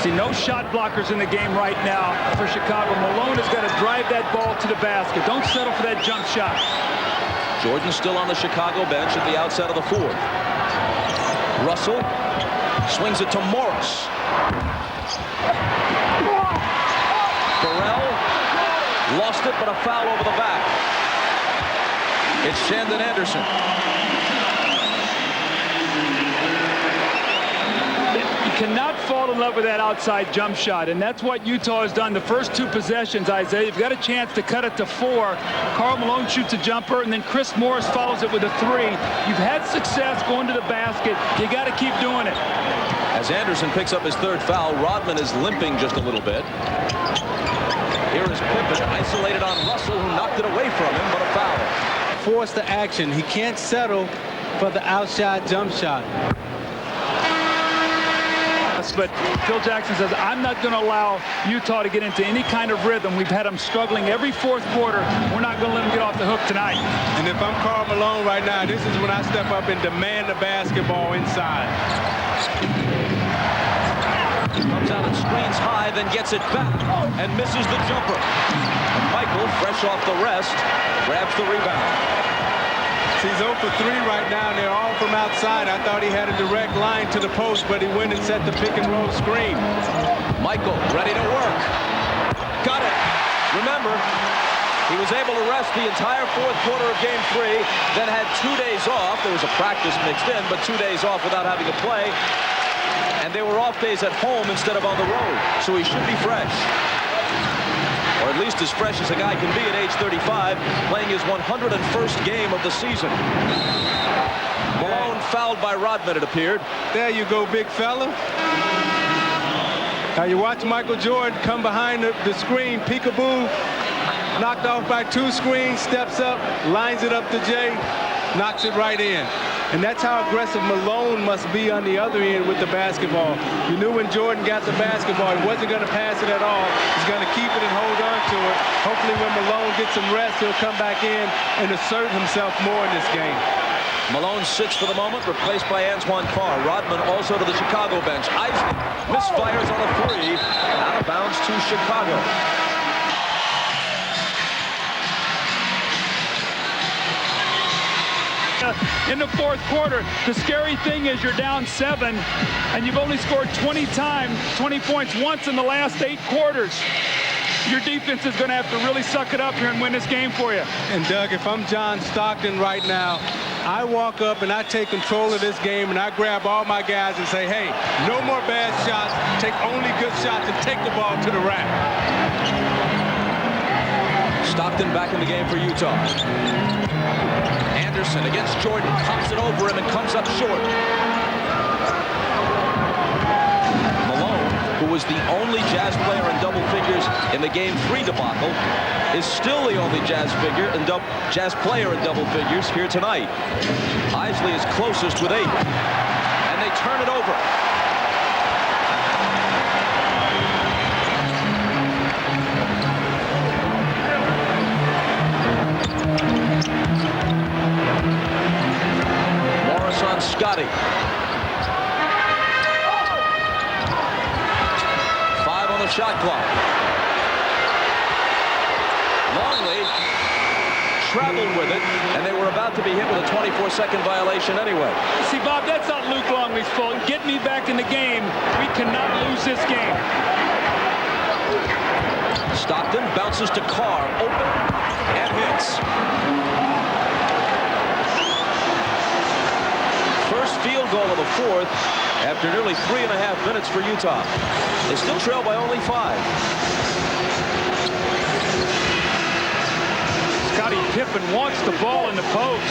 See, no shot blockers in the game right now for Chicago. Malone has got to drive that ball to the basket. Don't settle for that jump shot. Jordan still on the Chicago bench at the outset of the fourth. Russell swings it to Morris. Burrell lost it, but a foul over the back. It's Shandon Anderson. Cannot fall in love with that outside jump shot, and that's what Utah has done the first 2 possessions. Isaiah, you've got a chance to cut it to 4. Karl Malone shoots a jumper, and then Chris Morris follows it with a 3. You've had success going to the basket. You got to keep doing it. As Anderson picks up his 3rd foul, Rodman is limping just a little bit. Here is Pippen isolated on Russell, who knocked it away from him, but a foul. Force the action. He can't settle for the outside jump shot. But Phil Jackson says, I'm not going to allow Utah to get into any kind of rhythm. We've had them struggling every 4th quarter. We're not going to let them get off the hook tonight. And if I'm Karl Malone right now, this is when I step up and demand the basketball inside. Comes out and screens high, then gets it back and misses the jumper. And Michael, fresh off the rest, grabs the rebound. He's 0 for 3 right now, and they're all from outside. I thought he had a direct line to the post, but he went and set the pick and roll screen. Michael ready to work. Got it. Remember, He was able to rest the entire fourth quarter of Game 3, then had 2 days off. There was a practice mixed in, but 2 days off without having to play. And they were off days at home instead of on the road, so he should be fresh. Or at least as fresh as a guy can be at age 35, playing his 101st game of the season. Malone fouled by Rodman, it appeared. There you go, big fella. Now you watch Michael Jordan come behind the screen, peekaboo, knocked off by 2 screens, steps up, lines it up to Jay, knocks it right in. And that's how aggressive Malone must be on the other end with the basketball. You knew when Jordan got the basketball, he wasn't going to pass it at all. He's going to keep it and hold on to it. Hopefully when Malone gets some rest, he'll come back in and assert himself more in this game. Malone sits for the moment, replaced by Antoine Carr. Rodman also to the Chicago bench. Isley misfires on a 3, out of bounds to Chicago. In the fourth quarter, the scary thing is you're down 7, and you've only scored 20 points once in the last 8 quarters. Your defense is going to have to really suck it up here and win this game for you. And Doug, if I'm John Stockton right now, I walk up and I take control of this game and I grab all my guys and say, hey, no more bad shots, take only good shots and take the ball to the rack. Stockton back in the game for Utah. Anderson against Jordan, pops it over him and comes up short. Malone, who was the only Jazz player in double figures in the Game 3 debacle, is still the only Jazz player in double figures here tonight. Isley is closest with 8, and they turn it over. On Scotty. 5 on the shot clock. Longley traveled with it, and they were about to be hit with a 24-second violation anyway. See, Bob, that's not Luke Longley's fault. Get me back in the game. We cannot lose this game. Stockton bounces to Carr, open, and hits. First field goal of the fourth after nearly 3.5 minutes for Utah. They still trail by only 5. Scottie Pippen wants the ball in the post.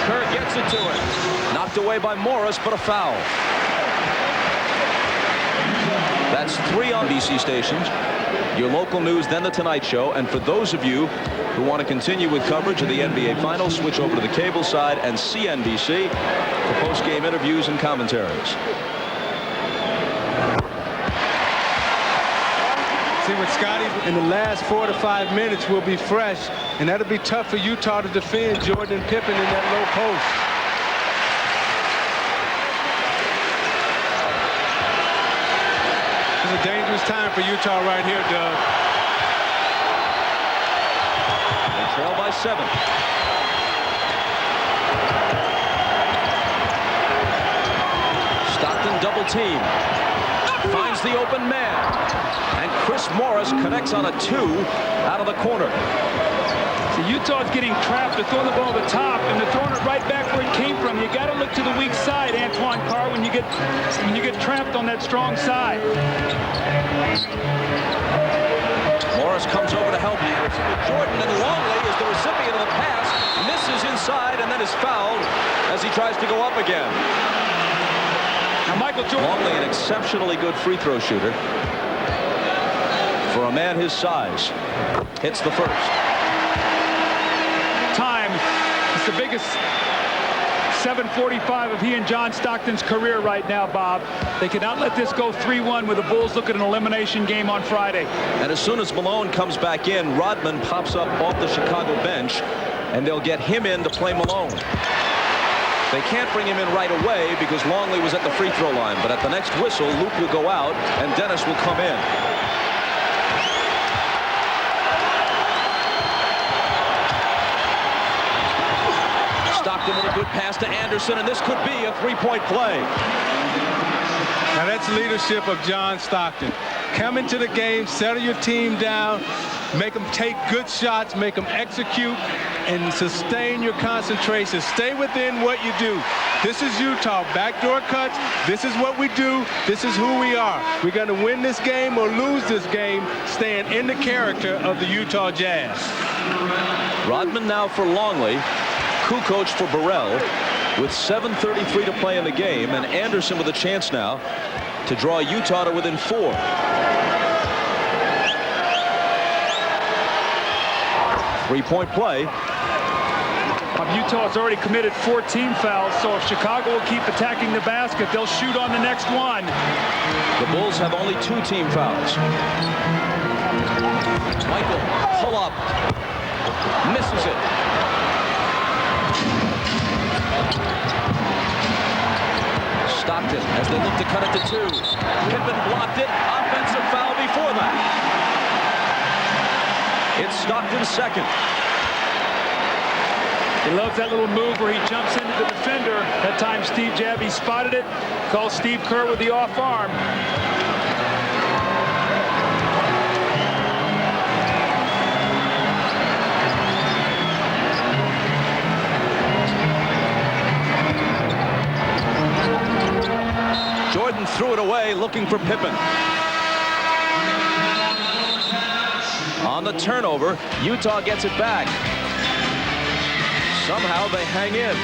Kerr gets it to him. Knocked away by Morris, but a foul. That's 3 on BC stations. Your local news, then The Tonight Show. And for those of you who want to continue with coverage of the NBA Finals, switch over to the cable side and CNBC for post-game interviews and commentaries. See, with Scotty in the last 4 to 5 minutes will be fresh, and that'll be tough for Utah to defend Jordan and Pippen in that low post. It's a dangerous time for Utah right here, Doug. They trail by 7. Stockton double team. Finds the open man. And Chris Morris connects on a 2 out of the corner. So Utah's getting trapped. They're throwing the ball to the top, and they're throwing it right back where it came from. You got to look to the weak side, Antoine Carr, when you get trapped on that strong side. Morris comes over to help Anderson with Jordan, and Longley is the recipient of the pass, misses inside, and then is fouled as he tries to go up again. Now Michael Jordan. Longley, an exceptionally good free throw shooter for a man his size. Hits the first. Time. It's the biggest 7:45 of he and John Stockton's career right now, Bob. They cannot let this go 3-1 with the Bulls look at an elimination game on Friday. And as soon as Malone comes back in, Rodman pops up off the Chicago bench, and they'll get him in to play Malone. They can't bring him in right away because Longley was at the free throw line, but at the next whistle, Luke will go out and Dennis will come in. Stockton with a good pass to Anderson, and this could be a 3-point play. Now that's leadership of John Stockton. Come into the game, settle your team down, Make them take good shots, make them execute, and sustain your concentration. Stay within what you do. This is Utah. Backdoor cuts. This is what we do. This is who we are. We're going to win this game or lose this game, staying in the character of the Utah Jazz. Rodman now for Longley. Kukoc for Burrell with 7:33 to play in the game, and Anderson with a chance now to draw Utah to within 4. Three-point play. Utah's already committed 14 fouls, so if Chicago will keep attacking the basket, they'll shoot on the next one. The Bulls have only 2 team fouls. Michael, pull up. Misses it. Stockton as they look to cut it to 2. Pippen blocked it. Offensive foul before that. It's Stockton's second. He loves that little move where he jumps into the defender. That time Steve Javie spotted it. Calls Steve Kerr with the off arm. Jordan threw it away, looking for Pippen. On the turnover, Utah gets it back. Somehow they hang in.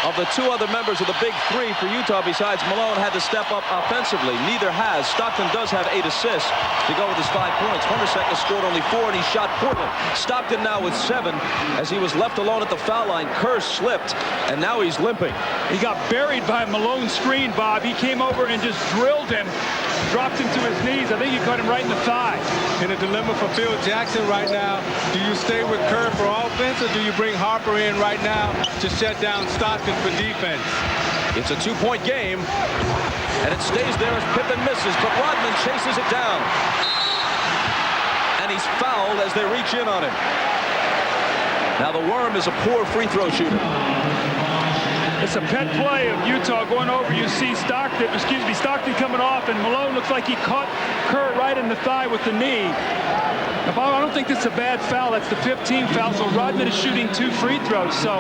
Of the 2 other members of the big 3 for Utah besides Malone had to step up offensively. Neither has. Stockton does have 8 assists to go with his 5 points. Hornacek has scored only 4, and he shot poorly. Stockton now with 7 as he was left alone at the foul line. Kerr slipped, and now he's limping. He got buried by Malone's screen, Bob. He came over and just drilled him, dropped him to his knees. I think he caught him right in the thigh. In a dilemma for Phil Jackson right now. Do you stay with Kerr for offense, or do you bring Harper in right now to shut down Stockton for defense? It's a 2-point game, and it stays there as Pippen misses, but Rodman chases it down. And he's fouled as they reach in on him. Now the Worm is a poor free throw shooter. It's a pet play of Utah going over. You see Stockton coming off, and Malone looks like he caught Kerr right in the thigh with the knee. I don't think this is a bad foul. That's the 15th foul, so Rodman is shooting 2 free throws. So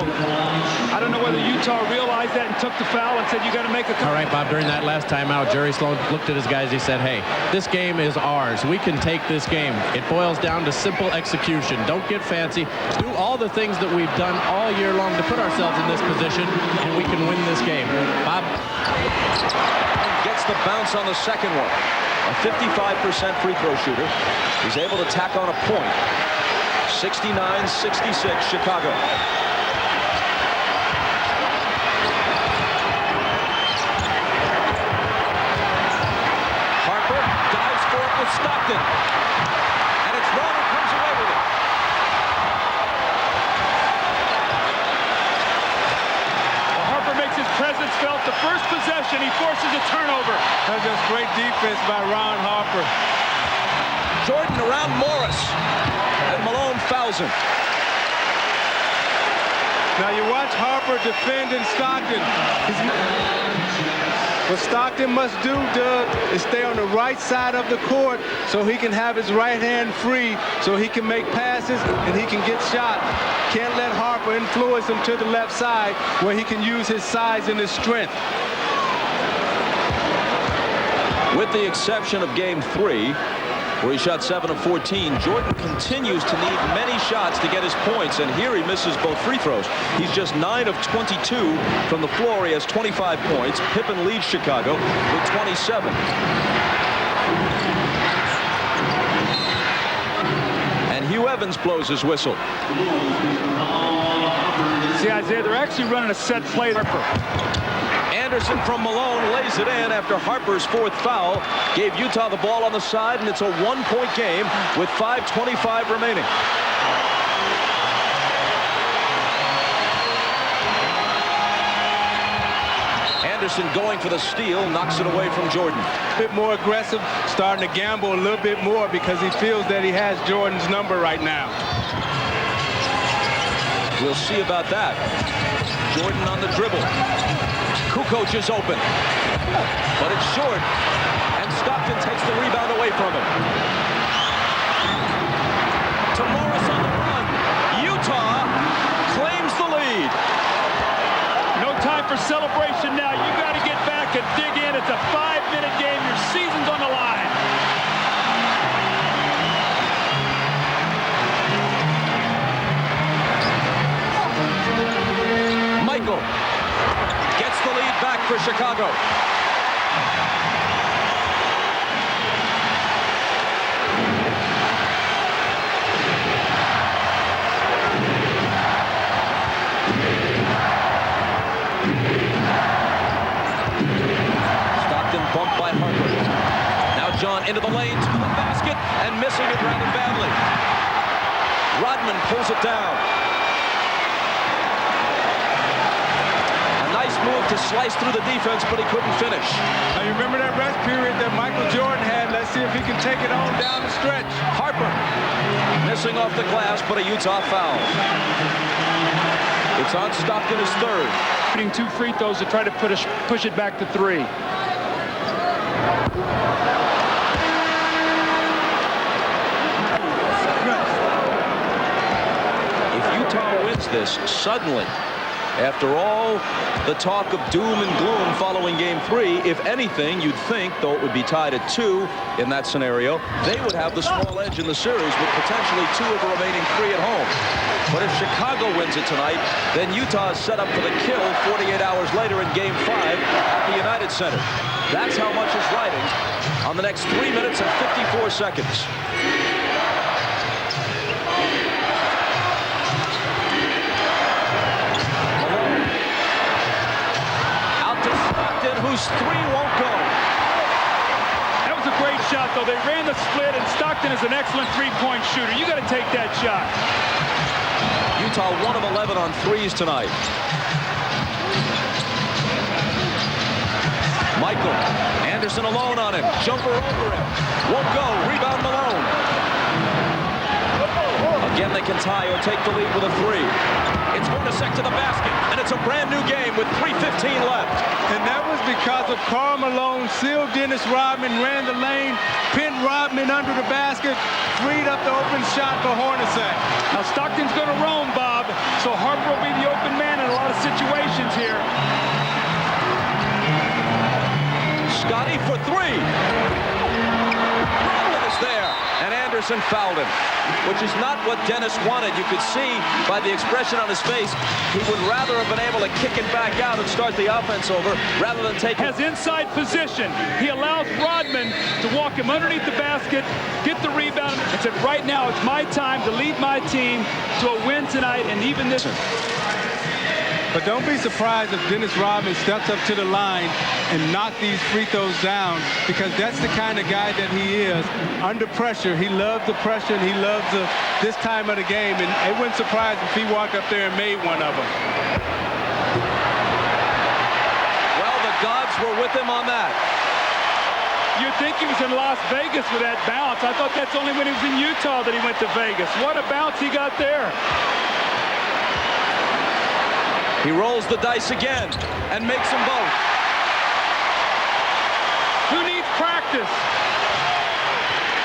I don't know whether Utah realized that and took the foul and said, you got to make a... All right, Bob, during that last timeout, Jerry Sloan looked at his guys. He said, hey, this game is ours. We can take this game. It boils down to simple execution. Don't get fancy. Do all the things that we've done all year long to put ourselves in this position, and we can win this game. Bob? Gets the bounce on the second one. A 55% free throw shooter. He's able to tack on a point. 69-66 Chicago. Harper dives for it with Stockton. And it's Roman comes away with it. Harper makes his presence felt. The first possession, he forces a turnover. That's just great defense by Ron Harper. Jordan around Morris, and Malone fouls him. Now you watch Harper defending Stockton. What Stockton must do, Doug, is stay on the right side of the court so he can have his right hand free, so he can make passes and he can get shots. Can't let Harper influence him to the left side where he can use his size and his strength. With the exception of Game 3, where he shot 7 of 14, Jordan continues to need many shots to get his points, and here he misses both free throws. He's just 9 of 22 from the floor. He has 25 points. Pippen leads Chicago with 27. And Hugh Evans blows his whistle. See, Isaiah, they're actually running a set play. Anderson from Malone lays it in after Harper's 4th foul. Gave Utah the ball on the side, and it's a 1-point game with 5:25 remaining. Anderson going for the steal, knocks it away from Jordan. A bit more aggressive, starting to gamble a little bit more because he feels that he has Jordan's number right now. We'll see about that. Jordan on the dribble. Kukoc is open. but it's short, and Stockton takes the rebound away from him. To Morris on the run. Utah claims the lead. No time for celebration now. You got to get back and dig in. It's a 5-minute game. Your season's on the line. Michael gets the lead back for Chicago. Stockton bumped by Harper. Now John into the lane to the basket and missing it rather badly. Rodman pulls it down. Move to slice through the defense, but he couldn't finish. Now you remember that rest period that Michael Jordan had. Let's see if he can take it on down the stretch. Harper missing off the glass, but a Utah foul. It's on Stockton, his third. Shooting 2 free throws to try to push it back to 3. If Utah wins this, suddenly, after all the talk of doom and gloom following Game 3, if anything, you'd think, though it would be tied at 2 in that scenario, they would have the small edge in the series with potentially 2 of the remaining 3 at home. But if Chicago wins it tonight, then Utah is set up for the kill 48 hours later in Game 5 at the United Center. That's how much is riding on the next 3 minutes and 54 seconds. Whose 3 won't go. That was a great shot, though. They ran the split, and Stockton is an excellent three-point shooter. You got to take that shot. Utah 1 of 11 on threes tonight. Michael Anderson alone on him. Jumper over him. Won't go. Rebound Malone. Again, they can tie or take the lead with a 3. It's Hornacek to the basket, and it's a brand new game with 3:15 left. And that was because of Karl Malone sealed Dennis Rodman, ran the lane, pinned Rodman under the basket, freed up the open shot for Hornacek. Now Stockton's going to roam, Bob, so Harper will be the open man in a lot of situations here. Scotty for 3. Rodman is there, and Anderson fouled him, which is not what Dennis wanted. You could see by the expression on his face, he would rather have been able to kick it back out and start the offense over rather than take it. Has inside position. He allows Rodman to walk him underneath the basket, get the rebound, and said, right now it's my time to lead my team to a win tonight, and even this. But don't be surprised if Dennis Rodman steps up to the line and knock these free throws down, because that's the kind of guy that he is. Under pressure, he loves the pressure, and he loves this time of the game, and it wouldn't surprise if he walked up there and made one of them. Well, the gods were with him on that. You'd think he was in Las Vegas with that bounce. I thought that's only when he was in Utah that he went to Vegas. What a bounce he got there. He rolls the dice again and makes them both. Who needs practice?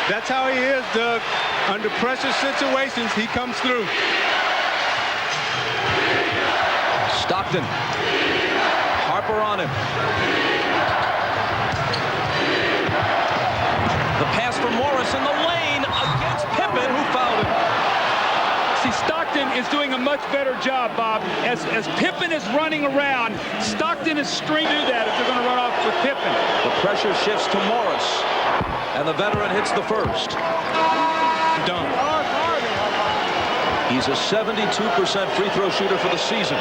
That's how he is, Doug. Under pressure situations, he comes through. Stockton. Harper on him. The pass from Morris in the lane against Pippen, who fouled him. See, Stockton is doing a much better job, Bob. As Pippen is running around, Stockton is stringing that if they're going to run off with Pippen. The pressure shifts to Morris, and the veteran hits the first. Done. He's a 72% free throw shooter for the season.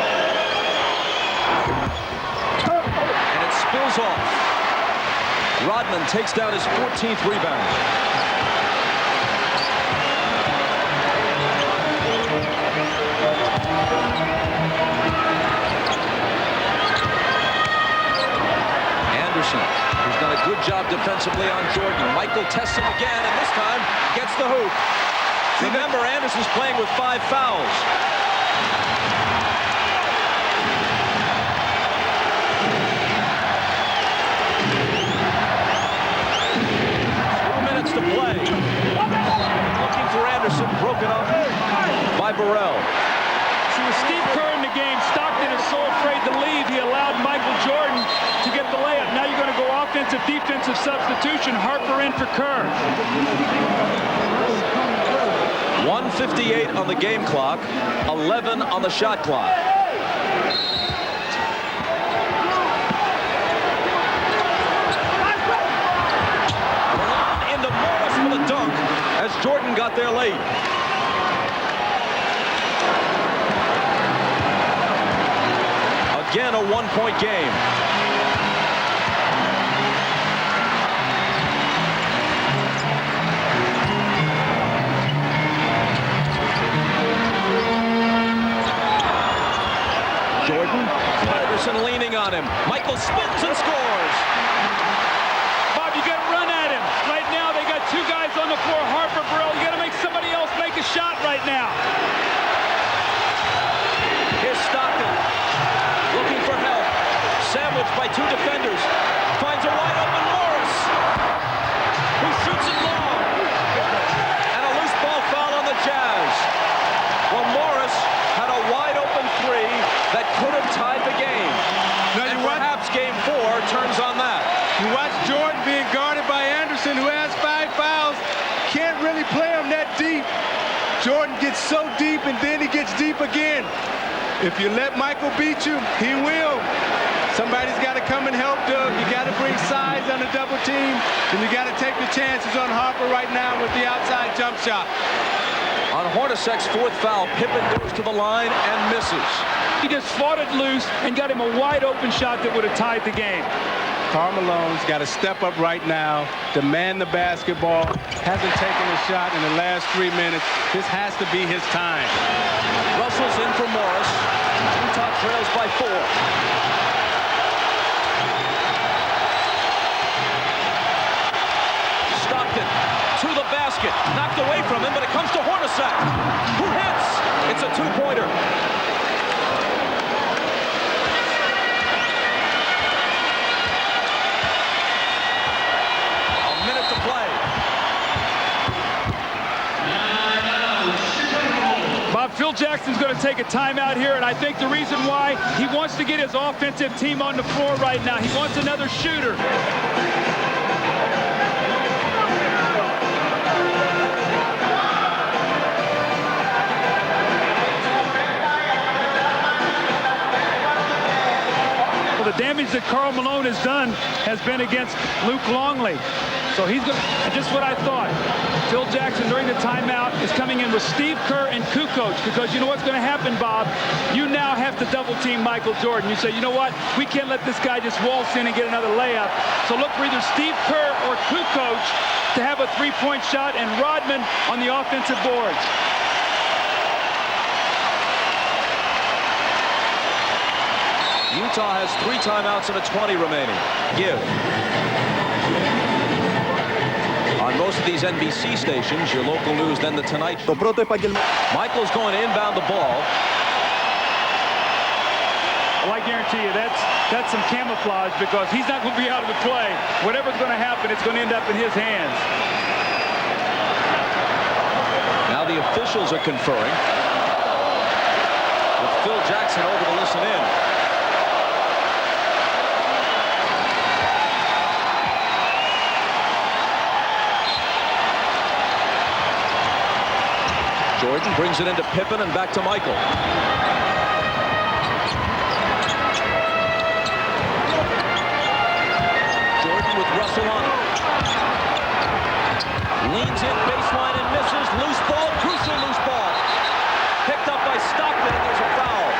And it spills off. Rodman takes down his 14th rebound. Who's done a good job defensively on Jordan. Michael tests him again, and this time gets the hoop. Remember, Anderson's playing with 5 fouls. Burrell. See, with Steve Kerr in the game, Stockton is so afraid to leave, he allowed Michael Jordan to get the layup. Now you're going to go offensive, defensive substitution. Harper in for Kerr. 1:58 on the game clock, 11 on the shot clock. Into Morris with a dunk as Jordan got there late. Again, a one-point game. Jordan, Iverson leaning on him. Michael spins and scores. Bob, you got to run at him. Right now, they got two guys on the floor, Harper, Burrell. You got to make somebody else make a shot right now. Here's Stockton, looking for help. Sandwiched by two defenders. Finds a wide open Morris, who shoots it long. And a loose ball foul on the Jazz. Well, Morris had a wide open three that could have tied the game. Now and perhaps game 4 turns on that. You watch Jordan being guarded by Anderson, who has 5 fouls. Can't really play him that deep. Jordan gets so deep, and then he gets deep again. If you let Michael beat you, he will. Somebody's got to come and help Doug. You got to bring size on the double team, and you got to take the chances on Harper right now with the outside jump shot. On Hornacek's 4th foul, Pippen goes to the line and misses. He just fought it loose and got him a wide open shot that would have tied the game. Karl Malone's got to step up right now, demand the basketball. Hasn't taken a shot in the last 3 minutes. This has to be his time. Russell's in for Morris. Utah trails by 4. Stockton to the basket. Knocked away from him, but it comes to Hornacek, who hits. It's a two-pointer. A minute to play. Bob, Phil Jackson's going to take a timeout here, and I think the reason why, he wants to get his offensive team on the floor right now. He wants another shooter. The damage that Karl Malone has done has been against Luke Longley. So he's going to, and just what I thought, Phil Jackson during the timeout is coming in with Steve Kerr and Kukoc, because you know what's going to happen, Bob? You now have to double team Michael Jordan. You say, you know what? We can't let this guy just waltz in and get another layup. So look for either Steve Kerr or Kukoc to have a three-point shot, and Rodman on the offensive boards. Utah has 3 timeouts and a 20 remaining. Give. On most of these NBC stations, your local news, then the Tonight Show. Michael's going to inbound the ball. Well, I guarantee you that's some camouflage, because he's not going to be out of the play. Whatever's going to happen, it's going to end up in his hands. Now the officials are conferring with Phil Jackson over to listen in. Jordan brings it into Pippen and back to Michael. Jordan with Russell on him. Leans in, baseline, and misses. Loose ball, crucial loose ball. Picked up by Stockton, and there's a foul.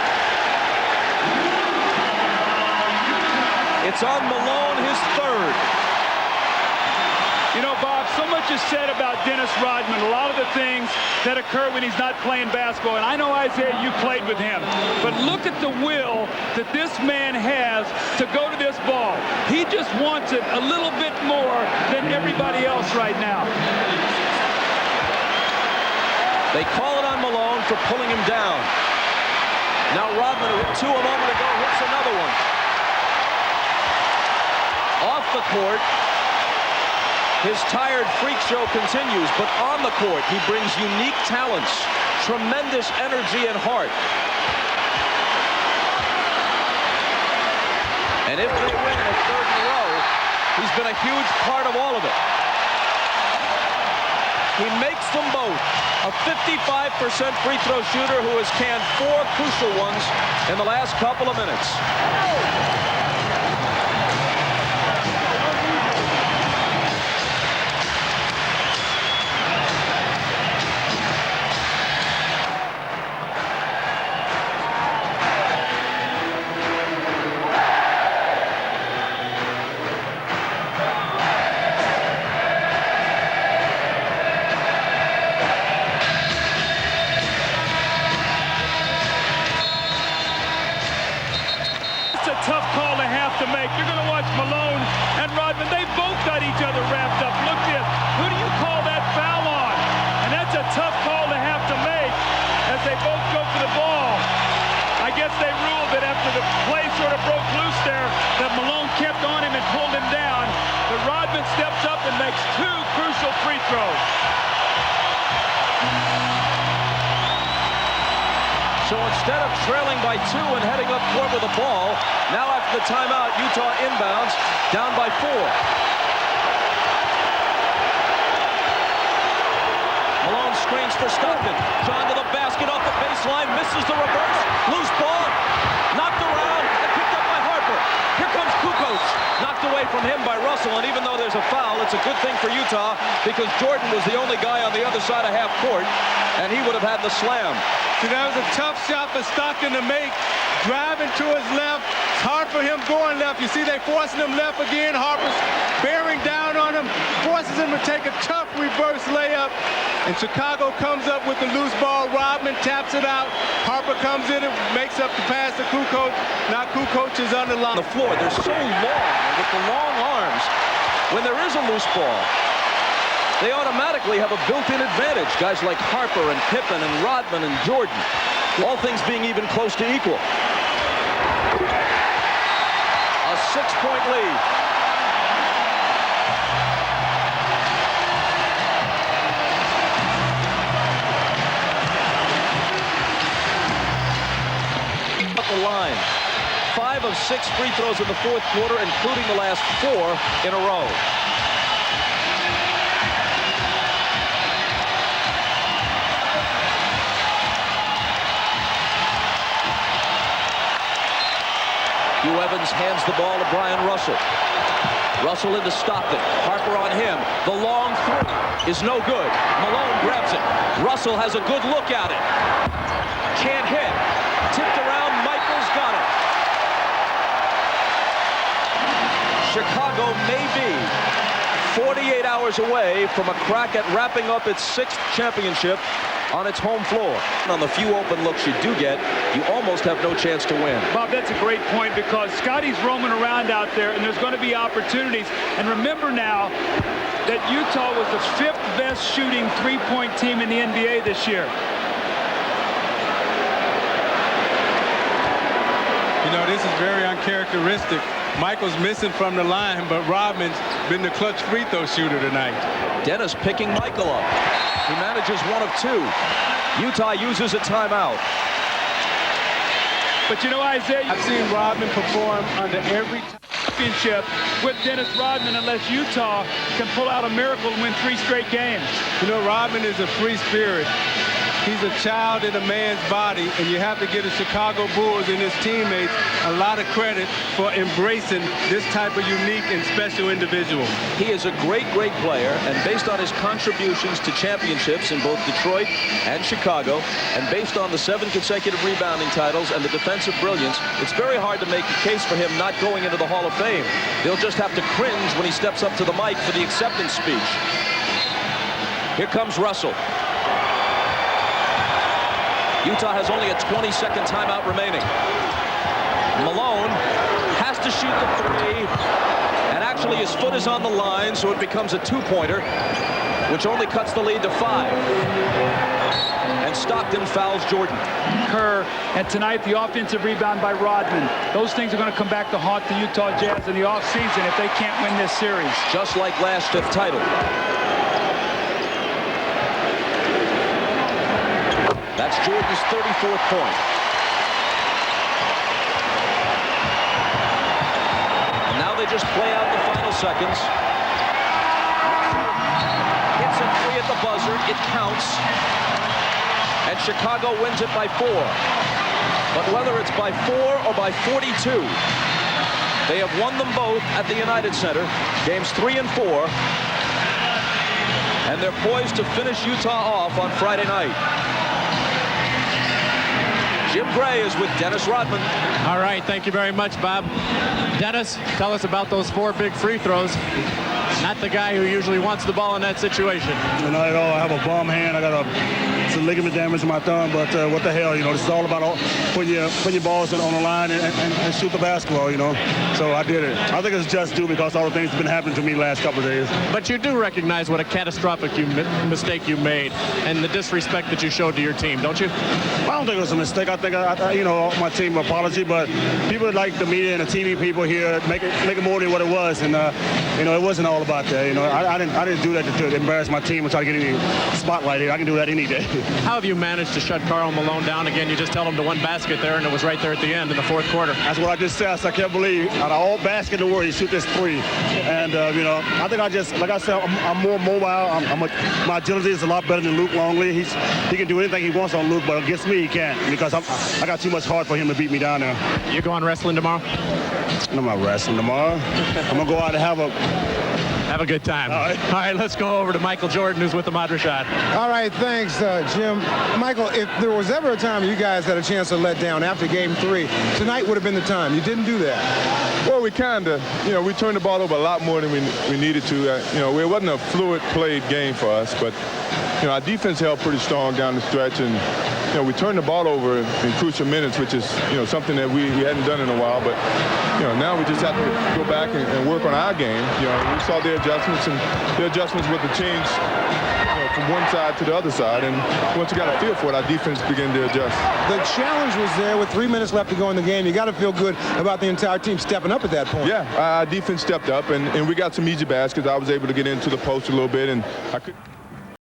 It's on Malone, his 3rd. You know, Bob, so much is said about Dennis Rodman, a lot of the things that occur when he's not playing basketball. And I know, Isaiah, you played with him. But look at the will that this man has to go to this ball. He just wants it a little bit more than everybody else right now. They call it on Malone for pulling him down. Now Rodman, who hit 2 a moment ago, hits another one. Off the court, his tired freak show continues, but on the court, he brings unique talents. tremendous energy and heart. And if they win a third in a row, he's been a huge part of all of it. He makes them both. A 55% free throw shooter who has canned 4 crucial ones in the last couple of minutes. Tough call to have to make. You're going to watch Malone and Rodman. They both got each other wrapped up. Look this. Who do you call that foul on? And that's a tough call to have to make as they both go for the ball. I guess they ruled that after the play sort of broke loose there, that Malone kept on him and pulled him down. But Rodman steps up and makes 2 crucial free throws. So instead of trailing by 2 and heading up court with the ball, now after the timeout, Utah inbounds, down by 4. Malone screens for Stockton. John to the basket off the baseline, misses the reverse. Loose ball, knocked around, and picked up by Harper. Here comes Kukoc, knocked away from him by Russell, and even though there's a foul, it's a good thing for Utah because Jordan was the only guy on the other side of half court, and he would have had the slam. So that was a tough shot for Stockton to make. Driving to his left. It's hard for him going left. You see they forcing him left again. Harper's bearing down on him. Forces him to take a tough reverse layup. And Chicago comes up with the loose ball. Rodman taps it out. Harper comes in and makes up the pass to Kukoc. Now Kukoc is on the line. The floor, they're so long with the long arms. When there is a loose ball, they automatically have a built-in advantage. Guys like Harper and Pippen and Rodman and Jordan, all things being even close to equal. A 6-point lead. Up the line. 5 of 6 free throws in the 4th quarter, including the last 4 in a row. Hugh Evans hands the ball to Brian Russell. Russell into Stockton. Harper on him. The long 3 is no good. Malone grabs it. Russell has a good look at it. Can't hit. Tipped around. Michaels got it. Chicago may be 48 hours away from a crack at wrapping up its 6th championship on its home floor. On the few open looks you do get, you almost have no chance to win. Bob, that's a great point because Scotty's roaming around out there and there's going to be opportunities. And remember now that Utah was the 5th best shooting three-point team in the NBA this year. You know, this is very uncharacteristic. Michael's missing from the line, but Rodman's been the clutch free throw shooter tonight. Dennis picking Michael up. He manages 1 of 2. Utah uses a timeout. But you know, Isaiah, I've seen Rodman perform under every championship with Dennis Rodman unless Utah can pull out a miracle and win 3 straight games. You know, Rodman is a free spirit. He's a child in a man's body, and you have to give the Chicago Bulls and his teammates a lot of credit for embracing this type of unique and special individual. He is a great, great player, and based on his contributions to championships in both Detroit and Chicago, and based on the 7 consecutive rebounding titles and the defensive brilliance, it's very hard to make a case for him not going into the Hall of Fame. They'll just have to cringe when he steps up to the mic for the acceptance speech. Here comes Russell. Utah has only a 20-second timeout remaining. Malone has to shoot the 3, and actually his foot is on the line, so it becomes a 2-pointer, which only cuts the lead to 5. And Stockton fouls Jordan. Kerr, and tonight the offensive rebound by Rodman. Those things are going to come back to haunt the Utah Jazz in the offseason if they can't win this series. Just like last 5th title. That's Jordan's 34th point. And now they just play out the final seconds. Hits a three at the buzzer. It counts. And Chicago wins it by 4. But whether it's by 4 or by 42, they have won them both at the United Center, games 3 and 4. And they're poised to finish Utah off on Friday night. Jim Gray is with Dennis Rodman. All right, thank you very much, Bob. Dennis, tell us about those 4 big free throws. Not the guy who usually wants the ball in that situation. Not at all. I have a bum hand. I got some ligament damage in my thumb, but what the hell, you know, this is all about putting your balls on the line and shoot the basketball, you know. So I did it. I think it's just due because all the things that have been happening to me the last couple of days. But you do recognize what a catastrophic mistake you made and the disrespect that you showed to your team, don't you? I don't think it was a mistake. I think, you know, my team apology, but people like the media and the TV people here make it more than what it was, and you know, it wasn't all about that. You know, I didn't do that to embarrass my team and try to get any spotlight here. I can do that any day. How have you managed to shut Karl Malone down again? You just held him to 1 basket there, and it was right there at the end in the 4th quarter. That's what I just said. I can't believe out of all basket in the world, he shoot this 3. And you know, I think like I said, I'm more mobile. My agility is a lot better than Luke Longley. He can do anything he wants on Luke, but against me he can't because I got too much heart for him to beat me down there. You going wrestling tomorrow? I'm not wrestling tomorrow. I'm gonna go out and have a good time. All right, let's go over to Michael Jordan, who's with the Madrashad. All right, thanks, Jim. Michael, if there was ever a time you guys had a chance to let down after game 3, tonight would have been the time. You didn't do that. Well, we kind of, you know, we turned the ball over a lot more than we needed to. You know, it wasn't a fluid played game for us, but, you know, our defense held pretty strong down the stretch, and, you know, we turned the ball over in crucial minutes, which is, you know, something that we hadn't done in a while. But, you know, now we just have to go back and work on our game. You know, we saw their adjustments, and their adjustments with the change, you know, from one side to the other side. And once you got a feel for it, our defense began to adjust. The challenge was there with 3 minutes left to go in the game. You got to feel good about the entire team stepping up at that point. Yeah, our defense stepped up, and we got some easy baskets. I was able to get into the post a little bit, and I could.